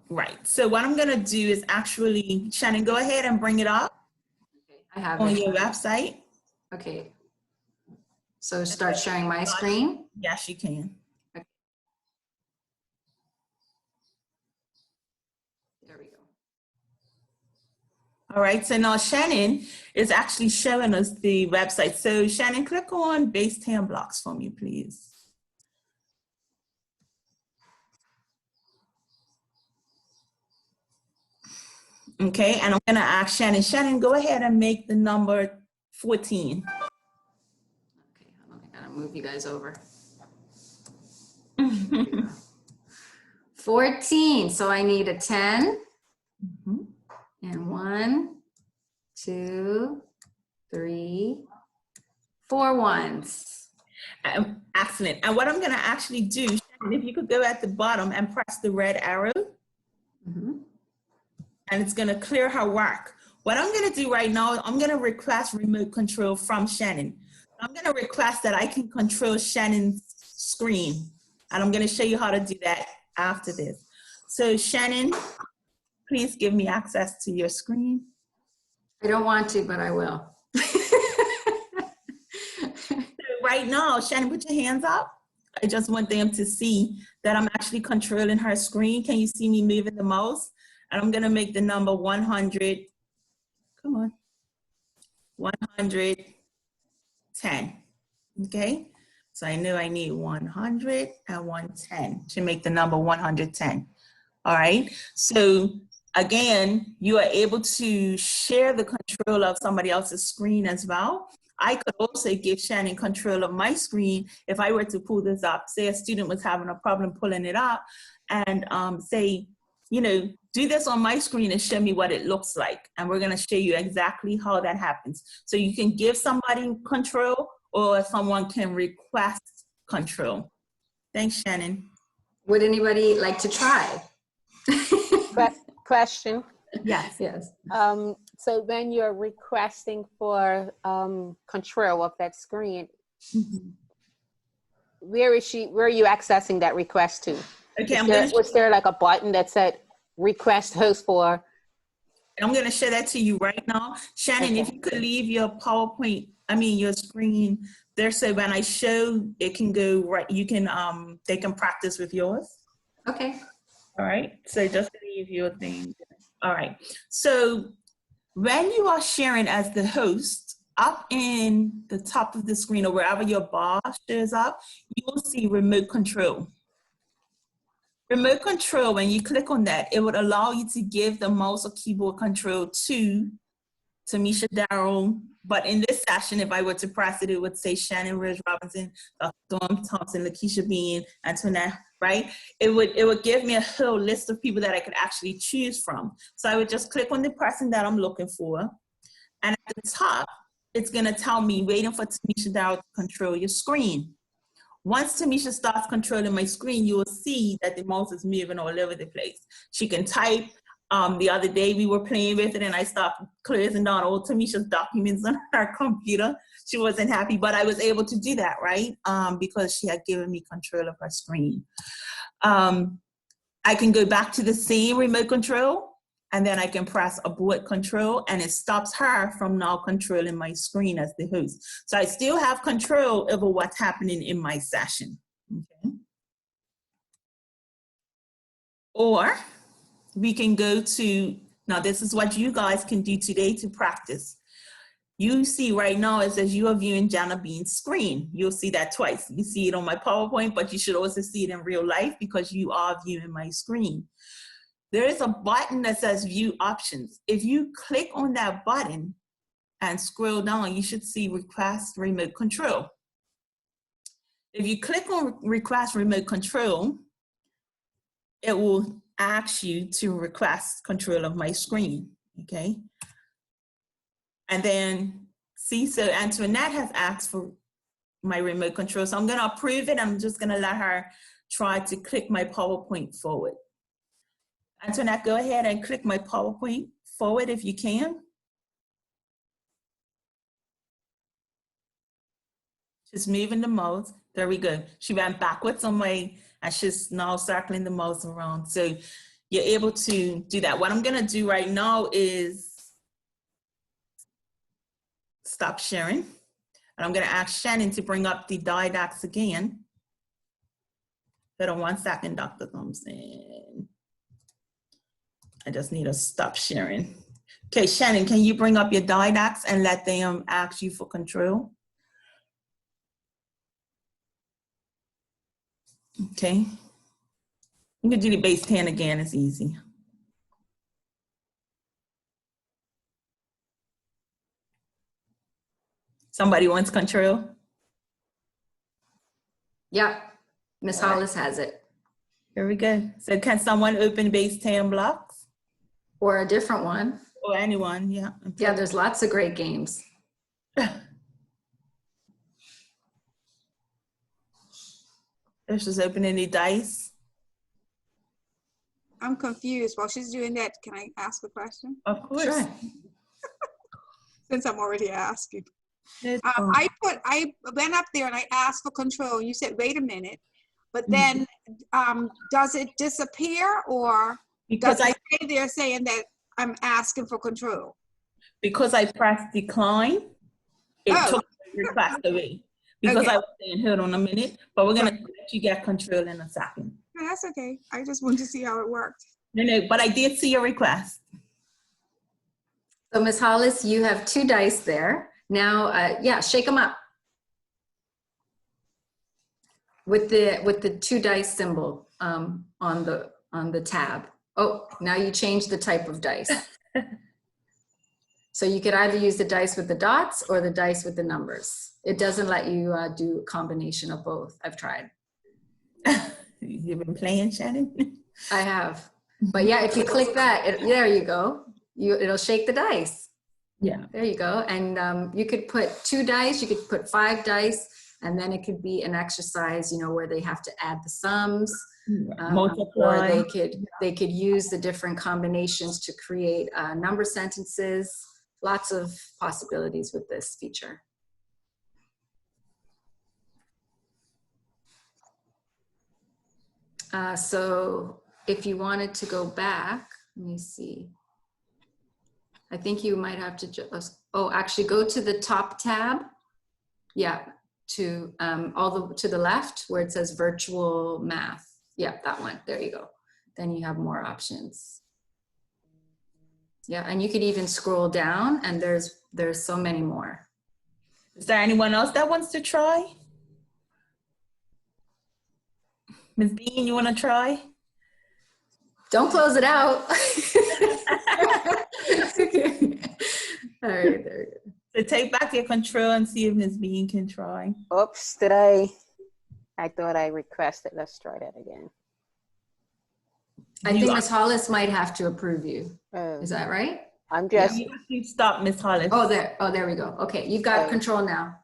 right. So what I'm gonna do is actually, Shannon, go ahead and bring it up. Okay, I have on it. your website. Okay. So start sharing my screen? Yes, you can. Okay. There we go. All right, so now Shannon is actually showing us the website. So Shannon, click on base 10 blocks for me, please. Okay, and I'm gonna ask Shannon, go ahead and make the number 14. Okay, hold on, I gotta move you guys over. 14, so I need a 10. Mhm. And 1, 2, 3, 4 ones. Excellent. And what I'm gonna actually do, Shannon, if you could go at the bottom and press the red arrow, and it's gonna clear her work. What I'm gonna do right now, I'm gonna request remote control from Shannon. I'm gonna request that I can control Shannon's screen. And I'm gonna show you how to do that after this. So Shannon, please give me access to your screen. I don't want to, but I will. So right now, Shannon, put your hands up. I just want them to see that I'm actually controlling her screen. Can you see me moving the mouse? And I'm gonna make the number 100, come on, 110, okay? So I know I need 100 and 110 to make the number 110, all right? So again, you are able to share the control of somebody else's screen as well. I could also give Shannon control of my screen if I were to pull this up. Say a student was having a problem pulling it up, and say, you know, do this on my screen and show me what it looks like. And we're gonna show you exactly how that happens. So you can give somebody control, or someone can request control. Thanks, Shannon. Would anybody like to try? Question. Yes. Yes. So then you're requesting for control of that screen. Mhm. Where are you accessing that request to? Okay, Was there like a button that said request host for? I'm gonna share that to you right now. Shannon, Okay. if you could leave your PowerPoint, your screen there, so when I show, it can go right, you can, they can practice with yours. Okay. All right, so just leave your thing. All right, so when you are sharing as the host, up in the top of the screen or wherever your bar shows up, you will see remote control. Remote control, when you click on that, it would allow you to give the mouse or keyboard control to Tamisha Darrell. But in this session, if I were to press it, it would say Shannon Rose Robinson, Dawn Thompson, Lakeisha Bean, Antoinette, right? It would give me a whole list of people that I could actually choose from. So I would just click on the person that I'm looking for. And at the top, it's gonna tell me waiting for Tamisha Darrell to control your screen. Once Tamisha starts controlling my screen, you will see that the mouse is moving all over the place. She can type. The other day we were playing with it and I stopped closing down all Tamisha's documents on her computer. She wasn't happy, but I was able to do that, right? Because she had given me control of her screen. I can go back to the same remote control and then I can press abort control and it stops her from now controlling my screen as the host. So I still have control over what's happening in my session, okay? Or we can go to, now this is what you guys can do today to practice. You see right now it says you are viewing Jana Bean's screen. You'll see that twice. You see it on my PowerPoint, but you should also see it in real life because you are viewing my screen. There is a button that says view options. If you click on that button and scroll down, you should see request remote control. If you click on request remote control, it will ask you to request control of my screen, okay? And then, see, so Antoinette has asked for my remote control, so I'm gonna approve it. I'm just gonna let her try to click my PowerPoint forward. Antoinette, go ahead and click my PowerPoint forward if you can. Just moving the mouse, there we go. She went backwards on my, and she's now circling the mouse around. So you're able to do that. What I'm gonna do right now is stop sharing. And I'm gonna ask Shannon to bring up the didacts again. Hold on 1 second, Dr. Thompson. I just need to stop sharing. Okay, Shannon, can you bring up your didacts and let them ask you for control? Okay. You can do the base 10 again, it's easy. Somebody wants control? Yep, Miss Hollis has it. Here we go. So can someone open base 10 blocks? Or a different one. Or anyone, yeah. Yeah, there's lots of great games. There's just opening the dice. I'm confused. While she's doing that, can I ask a question? Of course. Sure. Since I'm already asking. It's I went up there and I asked for control. You said, wait a minute. But then does it disappear or because does it stay there saying that I'm asking for control? Because I pressed decline, it took the request away. Because Okay. I was saying, hold on a minute, but we're gonna let you get control in a second. No, that's okay. I just wanted to see how it worked. No, but I did see your request. So Miss Hollis, you have 2 dice there. Now, yeah, shake them up. With the 2 dice symbol on the tab. Oh, now you changed the type of dice. So you could either use the dice with the dots or the dice with the numbers. It doesn't let you do a combination of both. I've tried. You've been playing, Shannon? I have. But yeah, if you click that, there you go. It'll shake the dice. Yeah. There you go. And you could put 2 dice, you could put 5 dice, and then it could be an exercise, you know, where they have to add the sums. Multiply. Or they could use the different combinations to create number sentences. Lots of possibilities with this feature. So if you wanted to go back, let me see. I think you might have to just, actually go to the top tab. Yeah, to to the left where it says virtual math. Yeah, that one. There you go. then you have more options. Yeah, and you could even scroll down and there's so many more. Is there anyone else that wants to try? Ms. Bean, you want to try? Don't close it out. All right, there we go. So take back your control and see if Ms. Bean can try. Oops, I thought I requested. Let's try that again. I think Ms. Hollis might have to approve you. Is that right? I'm just. You have to stop, Ms. Hollis. Oh, there we go. Okay, you've got control now.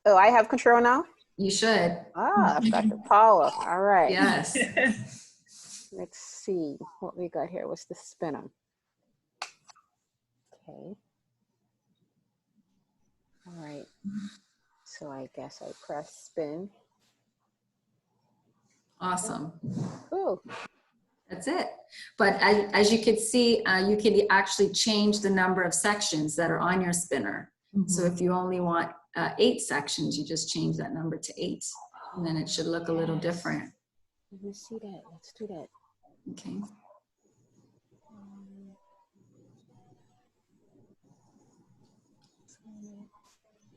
Oh, I have control now? You should. Ah, I've got the power. All right. Yes. Let's see what we got here. What's the spinner? Okay. All right. So I guess I press spin. Awesome. Ooh. That's it. But as you can see, you can actually change the number of sections that are on your spinner. Mm-hmm. So if you only want 8 sections, you just change that number to 8. And then it should look a little different. Let me see that. Let's do that. Okay.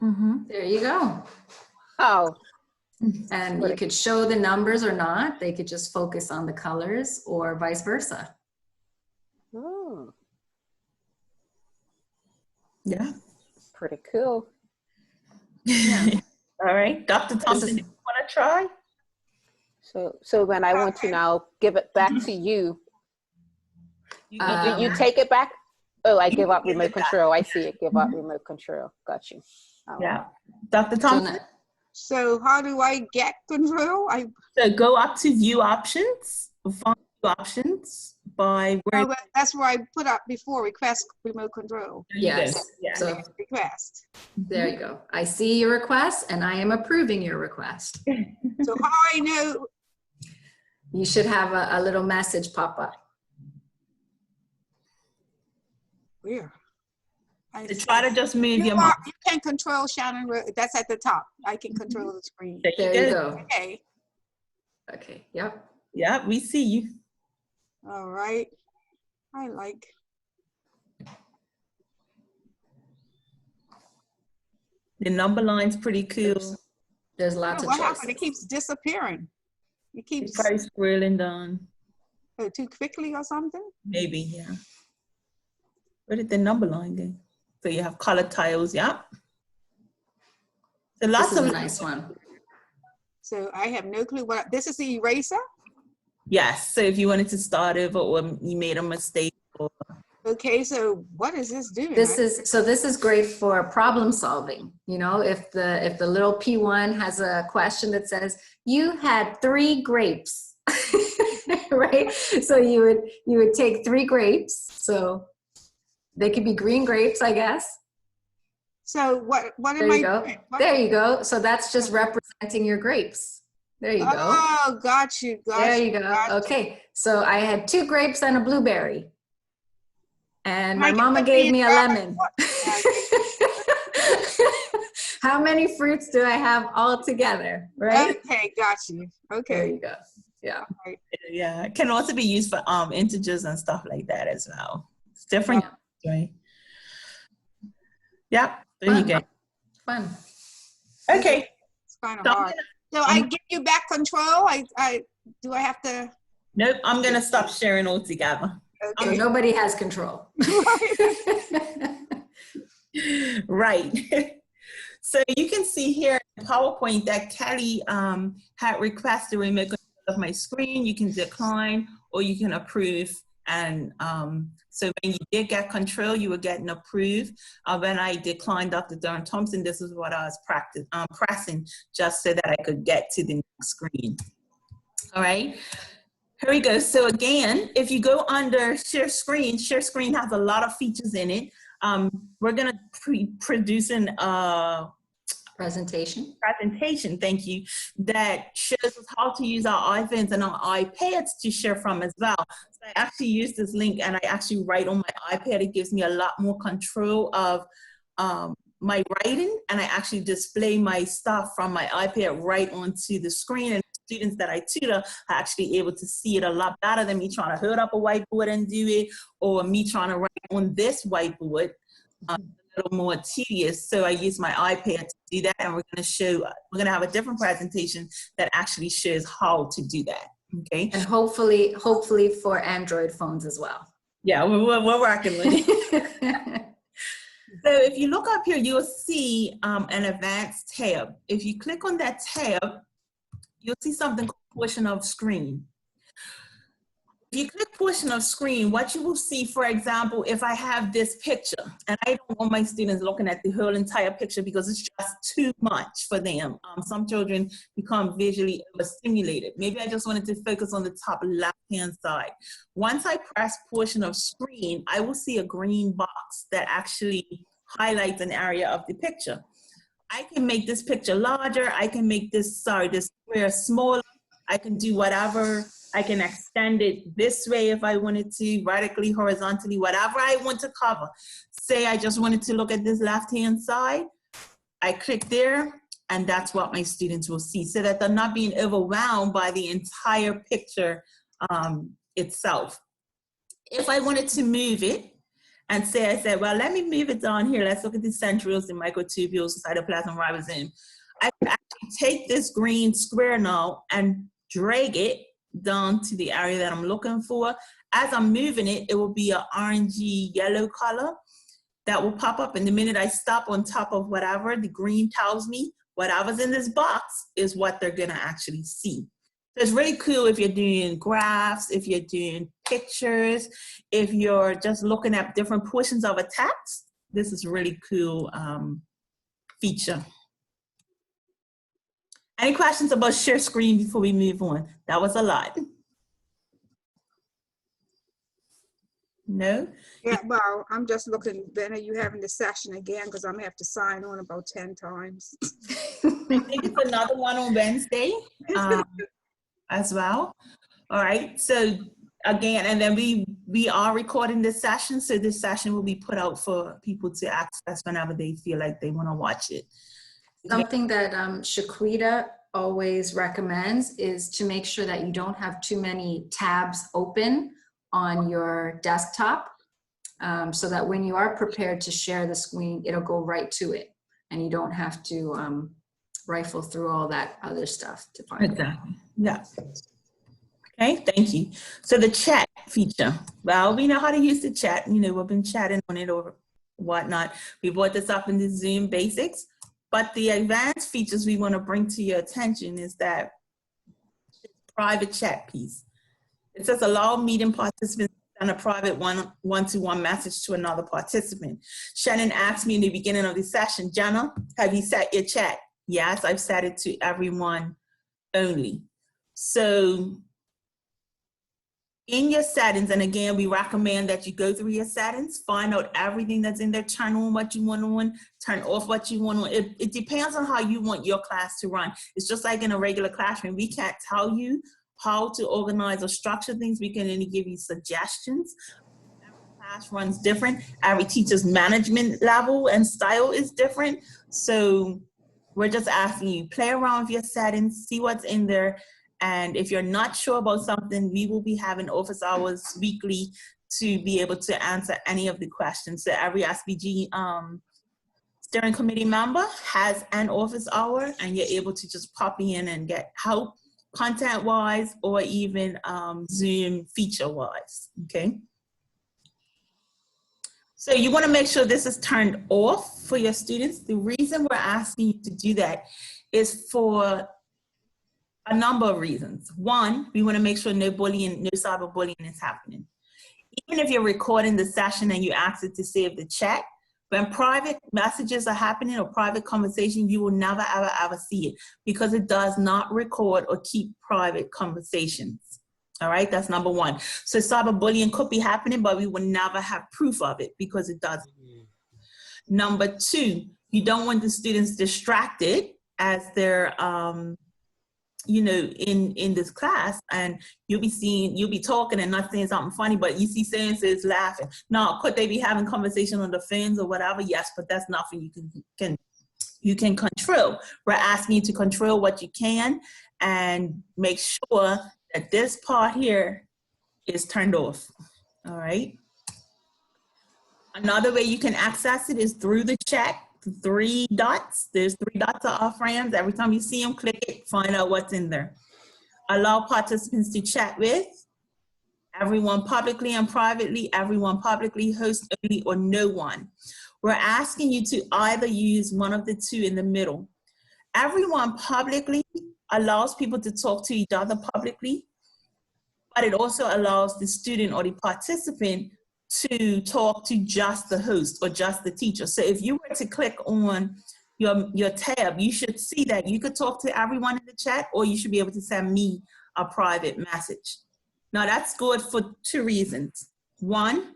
Mm-hmm. There you go. Oh. And you could show the numbers or not. They could just focus on the colors or vice versa. Oh. Yeah. Pretty cool. Yeah. All right. Dr. Thompson, do you want to try? So when I want to now give it back to you, you take it back? Oh, I give up remote control. I see it. Give up remote control. Got you. Yeah. Dr. Thompson? So how do I get control? So go up to view options, find view options by where. Oh, that's where I put up before request remote control. Yes. Yeah. So request. There you go. I see your request and I am approving your request. So how I know? You should have a little message pop up. Where? To try to just move your mouse. You can control Shannon. That's at the top. I can control the screen. There you go. Okay. Okay. Yep. Yeah, we see you. All right. I like. The number line's pretty cool. There's lots of choices. What happened? It keeps disappearing. It keeps. It's probably scrolling down. Oh, too quickly or something? Maybe, yeah. Where did the number line go? So you have color tiles, yeah. So lots this is of a nice one. So I have no clue what this is. The eraser. Yes. So if you wanted to start over or you made a mistake. Or... Okay. So what is this doing? This is great for problem solving. You know, if the little P1 has a question that says you had 3 grapes, right? So you would take 3 grapes. So they could be green grapes, I guess. So what am I doing? There you go. So that's just representing your grapes. There you go. Oh, got you. There you go. Okay. So I had 2 grapes and a blueberry. And my mama gave me a lemon. How many fruits do I have all together? Right? Okay, got you. Okay. There you go. Yeah. Yeah. It can also be used for integers and stuff like that as well. It's different. Yeah. Right. Yep. There you go. Fun. Okay. It's kind of hard. So I give you back control. Do I have to? Nope. I'm gonna stop sharing altogether. Okay. So nobody has control. Right. So you can see here in PowerPoint that Kelly had requested remote control of my screen. You can decline or you can approve. And so when you did get control, you were getting approved. When I declined Dr. Darren Thompson, this is what I was pressing just so that I could get to the next screen. All right. Here we go. So again, if you go under share screen has a lot of features in it. We're going to be producing a presentation, thank you, that shows us how to use our iPhones and our iPads to share from as well. So I actually use this link and I actually write on my iPad. It gives me a lot more control of my writing, and I actually display my stuff from my iPad right onto the screen, and students that I tutor are actually able to see it a lot better than me trying to hold up a whiteboard and do it, or me trying to write on this whiteboard. A little more tedious. So I use my iPad to do that, and we're going to have a different presentation that actually shows how to do that. Okay. And hopefully for Android phones as well. Yeah, we're working with it. So if you look up here, you'll see an advanced tab. If you click on that tab, you'll see something called portion of screen. If you click portion of screen, what you will see, for example, if I have this picture, and I don't want my students looking at the whole entire picture because it's just too much for them. Some children become visually overstimulated. Maybe I just wanted to focus on the top left-hand side. Once I press portion of screen, I will see a green box that actually highlights an area of the picture. I can make this picture larger. I can make this square smaller. I can do whatever. I can extend it this way if I wanted to, vertically, horizontally, whatever I want to cover. Say I just wanted to look at this left-hand side. I click there, and that's what my students will see, so that they're not being overwhelmed by the entire picture itself. If I wanted to move it, and say I said, well, let me move it down here. Let's look at the centrioles, the microtubules, the cytoplasm ribosome. I can actually take this green square now and drag it down to the area that I'm looking for. As I'm moving it, it will be an orangey yellow color that will pop up. And the minute I stop on top of whatever, the green tells me whatever's in this box is what they're gonna actually see. So it's really cool if you're doing graphs, if you're doing pictures, if you're just looking at different portions of a text. This is a really cool feature. Any questions about share screen before we move on? That was a lot. No? Yeah, well, I'm just looking, Ben, are you having the session again? Because I'm gonna have to sign on about 10 times. I think it's another one on Wednesday as well. All right, so again, and then we are recording this session, so this session will be put out for people to access whenever they feel like they want to watch it. Something that Shaquita always recommends is to make sure that you don't have too many tabs open on your desktop, so that when you are prepared to share the screen, it'll go right to it, and you don't have to rifle through all that other stuff to find it. Exactly. Yeah. Okay, thank you. So the chat feature. Well, we know how to use the chat. You know, we've been chatting on it or whatnot. We brought this up in the Zoom basics. But the advanced features we want to bring to your attention is that private chat piece. It says allow meeting participants to send a private one-to-one message to another participant. Shannon asked me in the beginning of the session, Jenna, have you set your chat? Yes, I've set it to everyone only. So in your settings, and again, we recommend that you go through your settings, find out everything that's in there, turn on what you want on, turn off what you want on. It depends on how you want your class to run. It's just like in a regular classroom. We can't tell you how to organize or structure things. We can only give you suggestions. Every class runs different. Every teacher's management level and style is different. So we're just asking you, play around with your settings, see what's in there. And if you're not sure about something, we will be having office hours weekly to be able to answer any of the questions. So every SBG steering committee member has an office hour, and you're able to just pop in and get help content-wise or even Zoom feature-wise, okay? So you wanna make sure this is turned off for your students. The reason we're asking you to do that is for a number of reasons. One, we want to make sure no bullying, no cyberbullying is happening. Even if you're recording the session and you ask it to save the chat, when private messages are happening or private conversation, you will never, ever, ever see it because it does not record or keep private conversations. All right, that's number one. So cyberbullying could be happening, but we will never have proof of it because it doesn't. Number two, you don't want the students distracted as they're you know, in this class, and you'll be talking and not saying something funny, but you see so-and-so is laughing. Now, could they be having conversation on the phones or whatever? Yes, but that's nothing you can control. We're asking you to control what you can and make sure that this part here is turned off. All right. Another way you can access it is through the chat. 3 dots. There's 3 dots are off ramps. Every time you see them, click it, find out what's in there. Allow participants to chat with everyone publicly and privately, everyone publicly, host only, or no one. We're asking you to either use one of the 2 in the middle. Everyone publicly allows people to talk to each other publicly, but it also allows the student or the participant to talk to just the host or just the teacher. So if you were to click on your tab, you should see that you could talk to everyone in the chat, or you should be able to send me a private message. Now that's good for 2 reasons. One,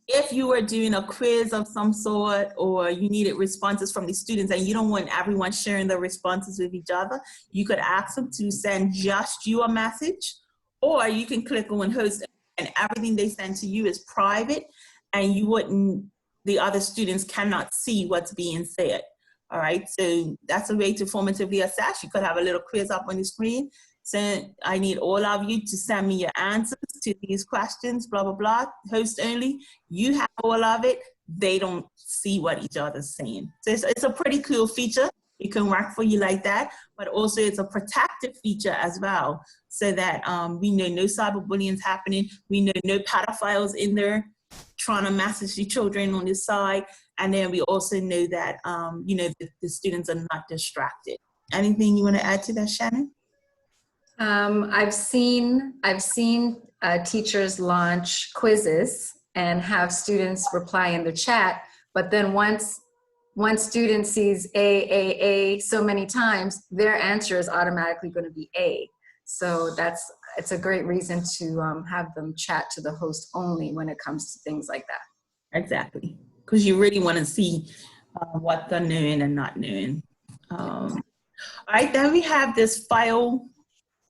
if you were doing a quiz of some sort, or you needed responses from the students and you don't want everyone sharing the responses with each other, you could ask them to send just you a message, or you can click on host and everything they send to you is private, and the other students cannot see what's being said. All right, so that's a way to formatively assess. You could have a little quiz up on the screen. So I need all of you to send me your answers to these questions, blah, blah, blah, host only. You have all of it. They don't see what each other's saying. So it's a pretty cool feature. It can work for you like that, but also it's a protective feature as well, so that we know no cyberbullying is happening. We know no pedophiles in there trying to message the children on this side. And then we also know that, the students are not distracted. Anything you want to add to that, Shannon? I've seen teachers launch quizzes and have students reply in the chat, but then once student sees A so many times, their answer is automatically going to be A. So it's a great reason to have them chat to the host only when it comes to things like that. Exactly, because you really want to see what they're doing and not doing. All right, then we have this file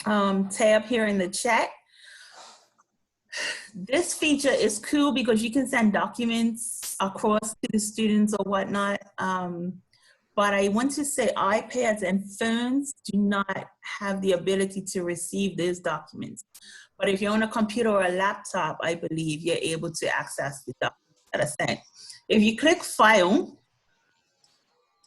tab here in the chat. This feature is cool because you can send documents across to the students or whatnot. But I want to say iPads and phones do not have the ability to receive those documents. But if you're on a computer or a laptop, I believe you're able to access the documents that are sent. If you click File,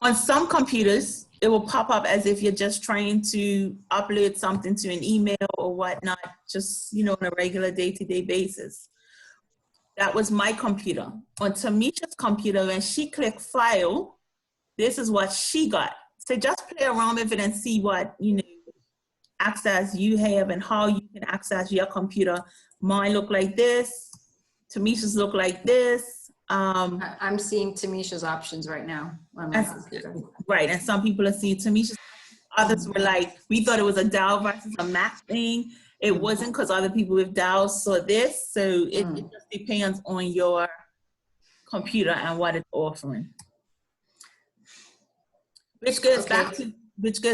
on some computers, it will pop up as if you're just trying to upload something to an email or whatnot, just, on a regular day-to-day basis. That was my computer. On Tamisha's computer, when she clicked File, this is what she got. So just play around with it and see what, access you have and how you can access your computer. Mine look like this. Tamisha's look like this. I'm seeing Tamisha's options right now on my computer. Right, and some people are seeing Tamisha's. Others were like, we thought it was a Dell versus a Mac thing. It wasn't, because other people with Dell saw this. So it just depends on your computer and what it's offering. Which goes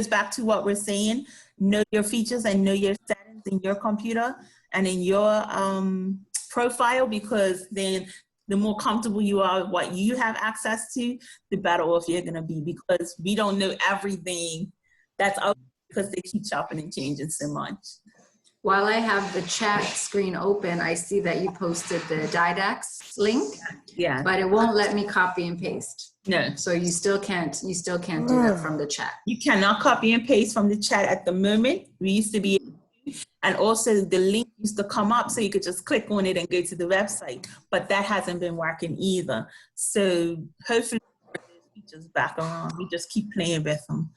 back to what we're saying. Know your features and know your settings in your computer and in your profile, because then the more comfortable you are with what you have access to, the better off you're gonna be, because we don't know everything that's out because they keep chopping and changing so much. While I have the chat screen open, I see that you posted the Didax link. Yeah. But it won't let me copy and paste. No. So you still can't do that from the chat. You cannot copy and paste from the chat at the moment. We used to be able to, and also the link used to come up so you could just click on it and go to the website, but that hasn't been working either. So hopefully those features back around. We just keep playing with them.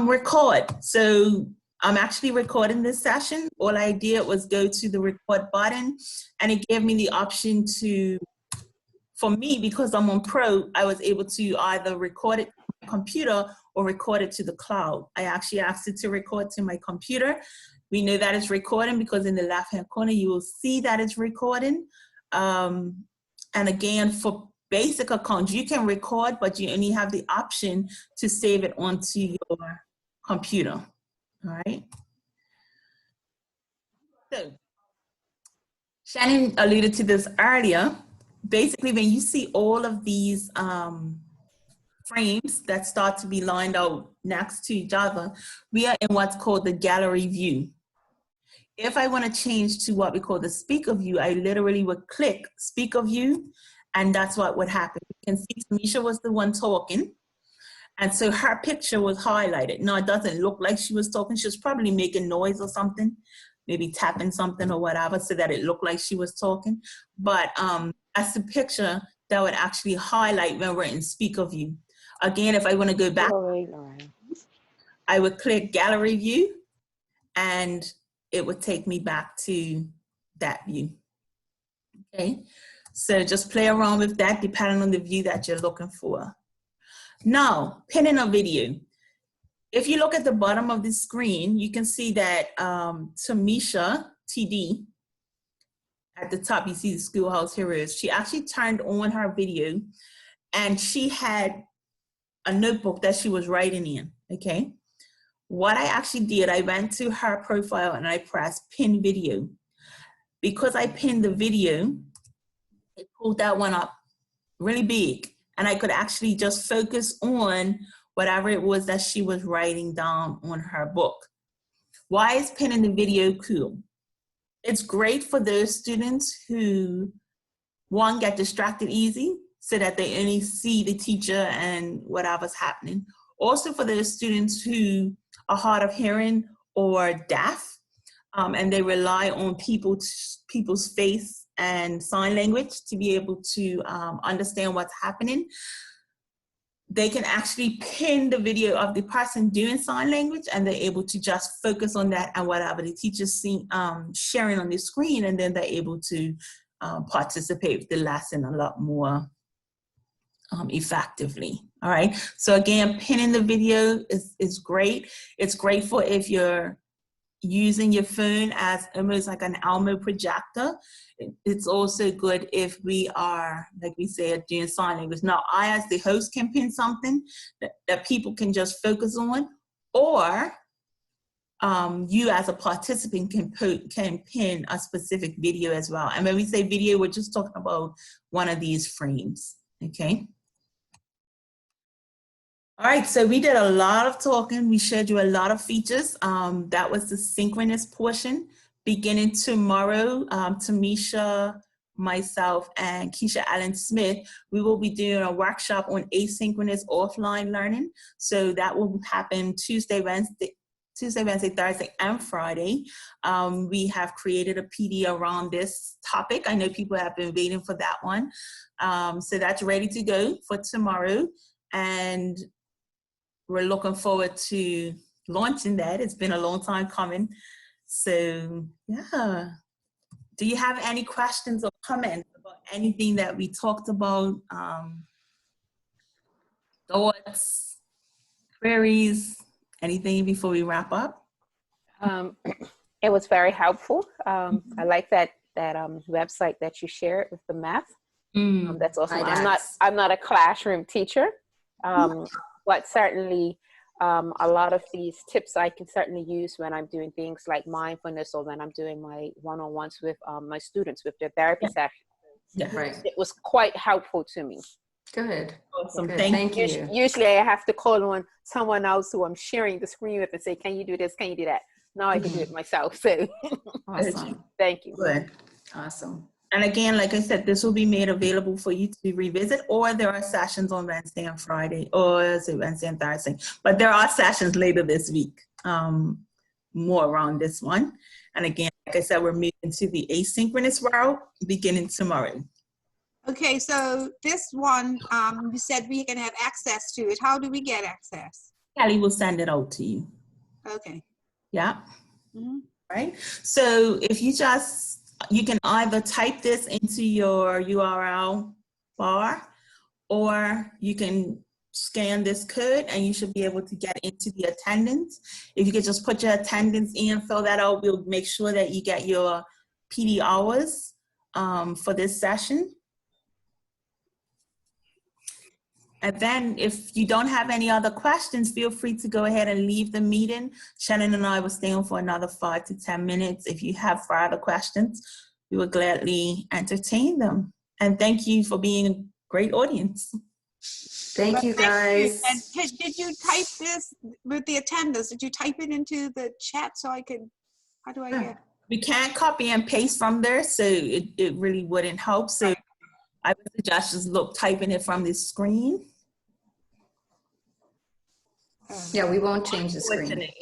Record. So I'm actually recording this session. All I did was go to the record button, and it gave me the option to, for me, because I'm on Pro, I was able to either record it to my computer or record it to the cloud. I actually asked it to record to my computer. We know that it's recording because in the left-hand corner, you will see that it's recording. And again, for basic accounts, you can record, but you only have the option to save it onto your computer. All right. So Shannon alluded to this earlier. Basically, when you see all of these frames that start to be lined out next to each other, we are in what's called the gallery view. If I want to change to what we call the speaker view, I literally would click speaker view, and that's what would happen. You can see Tamisha was the one talking, and so her picture was highlighted. Now, it doesn't look like she was talking. She was probably making noise or something, maybe tapping something or whatever, so that it looked like she was talking. But that's the picture that would actually highlight when we're in speaker view. Again, if I want to go back, I would click gallery view, and it would take me back to that view. Okay, so just play around with that depending on the view that you're looking for. Now, pinning a video. If you look at the bottom of the screen, you can see that Tamisha, TD, at the top, you see the Schoolhouse Heroes. She actually turned on her video, and she had a notebook that she was writing in, okay? What I actually did, I went to her profile and I pressed pin video. Because I pinned the video, it pulled that one up really big, and I could actually just focus on whatever it was that she was writing down on her book. Why is pinning the video cool? It's great for those students who, one, get distracted easy so that they only see the teacher and whatever's happening. Also for those students who are hard of hearing or deaf, and they rely on people's face and sign language to be able to understand what's happening. They can actually pin the video of the person doing sign language, and they're able to just focus on that and whatever the teacher's sharing on the screen, and then they're able to participate with the lesson a lot more effectively. All right, so again, pinning the video is great. It's great for if you're using your phone as almost like an Elmo projector. It's also good if we are, like we said, doing sign language. Now, I as the host can pin something that people can just focus on, or you as a participant can pin a specific video as well. And when we say video, we're just talking about one of these frames, okay? All right, so we did a lot of talking. We showed you a lot of features. That was the synchronous portion. Beginning tomorrow, Tamisha, myself, and Keisha Allen Smith, we will be doing a workshop on asynchronous offline learning. So that will happen Tuesday, Wednesday, Thursday, and Friday. We have created a PD around this topic. I know people have been waiting for that one. So that's ready to go for tomorrow. And we're looking forward to launching that. It's been a long time coming. So yeah. Do you have any questions or comments about anything that we talked about? Thoughts, queries, anything before we wrap up? It was very helpful. I like that website that you shared with the math. That's awesome. I'm not a classroom teacher, but certainly a lot of these tips I can certainly use when I'm doing things like mindfulness, or when I'm doing my one-on-ones with my students with their therapy sessions. Yeah, Right. It was quite helpful to me. Good. awesome. Good. Thank you. you. Usually I have to call on someone else who I'm sharing the screen with and say, can you do this? Can you do that? Now I can do it myself. So Awesome. thank you. Good. Awesome. And again, like I said, this will be made available for you to revisit, or there are sessions on Wednesday and Friday, or is it Wednesday and Thursday? But there are sessions later this week, more around this one. And again, like I said, we're moving to the asynchronous world beginning tomorrow. Okay, so this one, you said we can have access to it. How do we get access? Kelly will send it out to you. Okay. Yeah. Mm-hmm. Right. So if you can either type this into your URL bar, or you can scan this code and you should be able to get into the attendance. If you could just put your attendance in, fill that out, we'll make sure that you get your PD hours for this session. And then if you don't have any other questions, feel free to go ahead and leave the meeting. Shannon and I will stay on for another 5 to 10 minutes. If you have further questions, we will gladly entertain them. And thank you for being a great audience. Thank But you, guys. And did you type this with the attendance? Did you type it into the chat so I could, how do I get? We can't copy and paste from there, so it really wouldn't help. So I would suggest just typing it from this screen. Yeah, we won't change the screen. Unfortunately.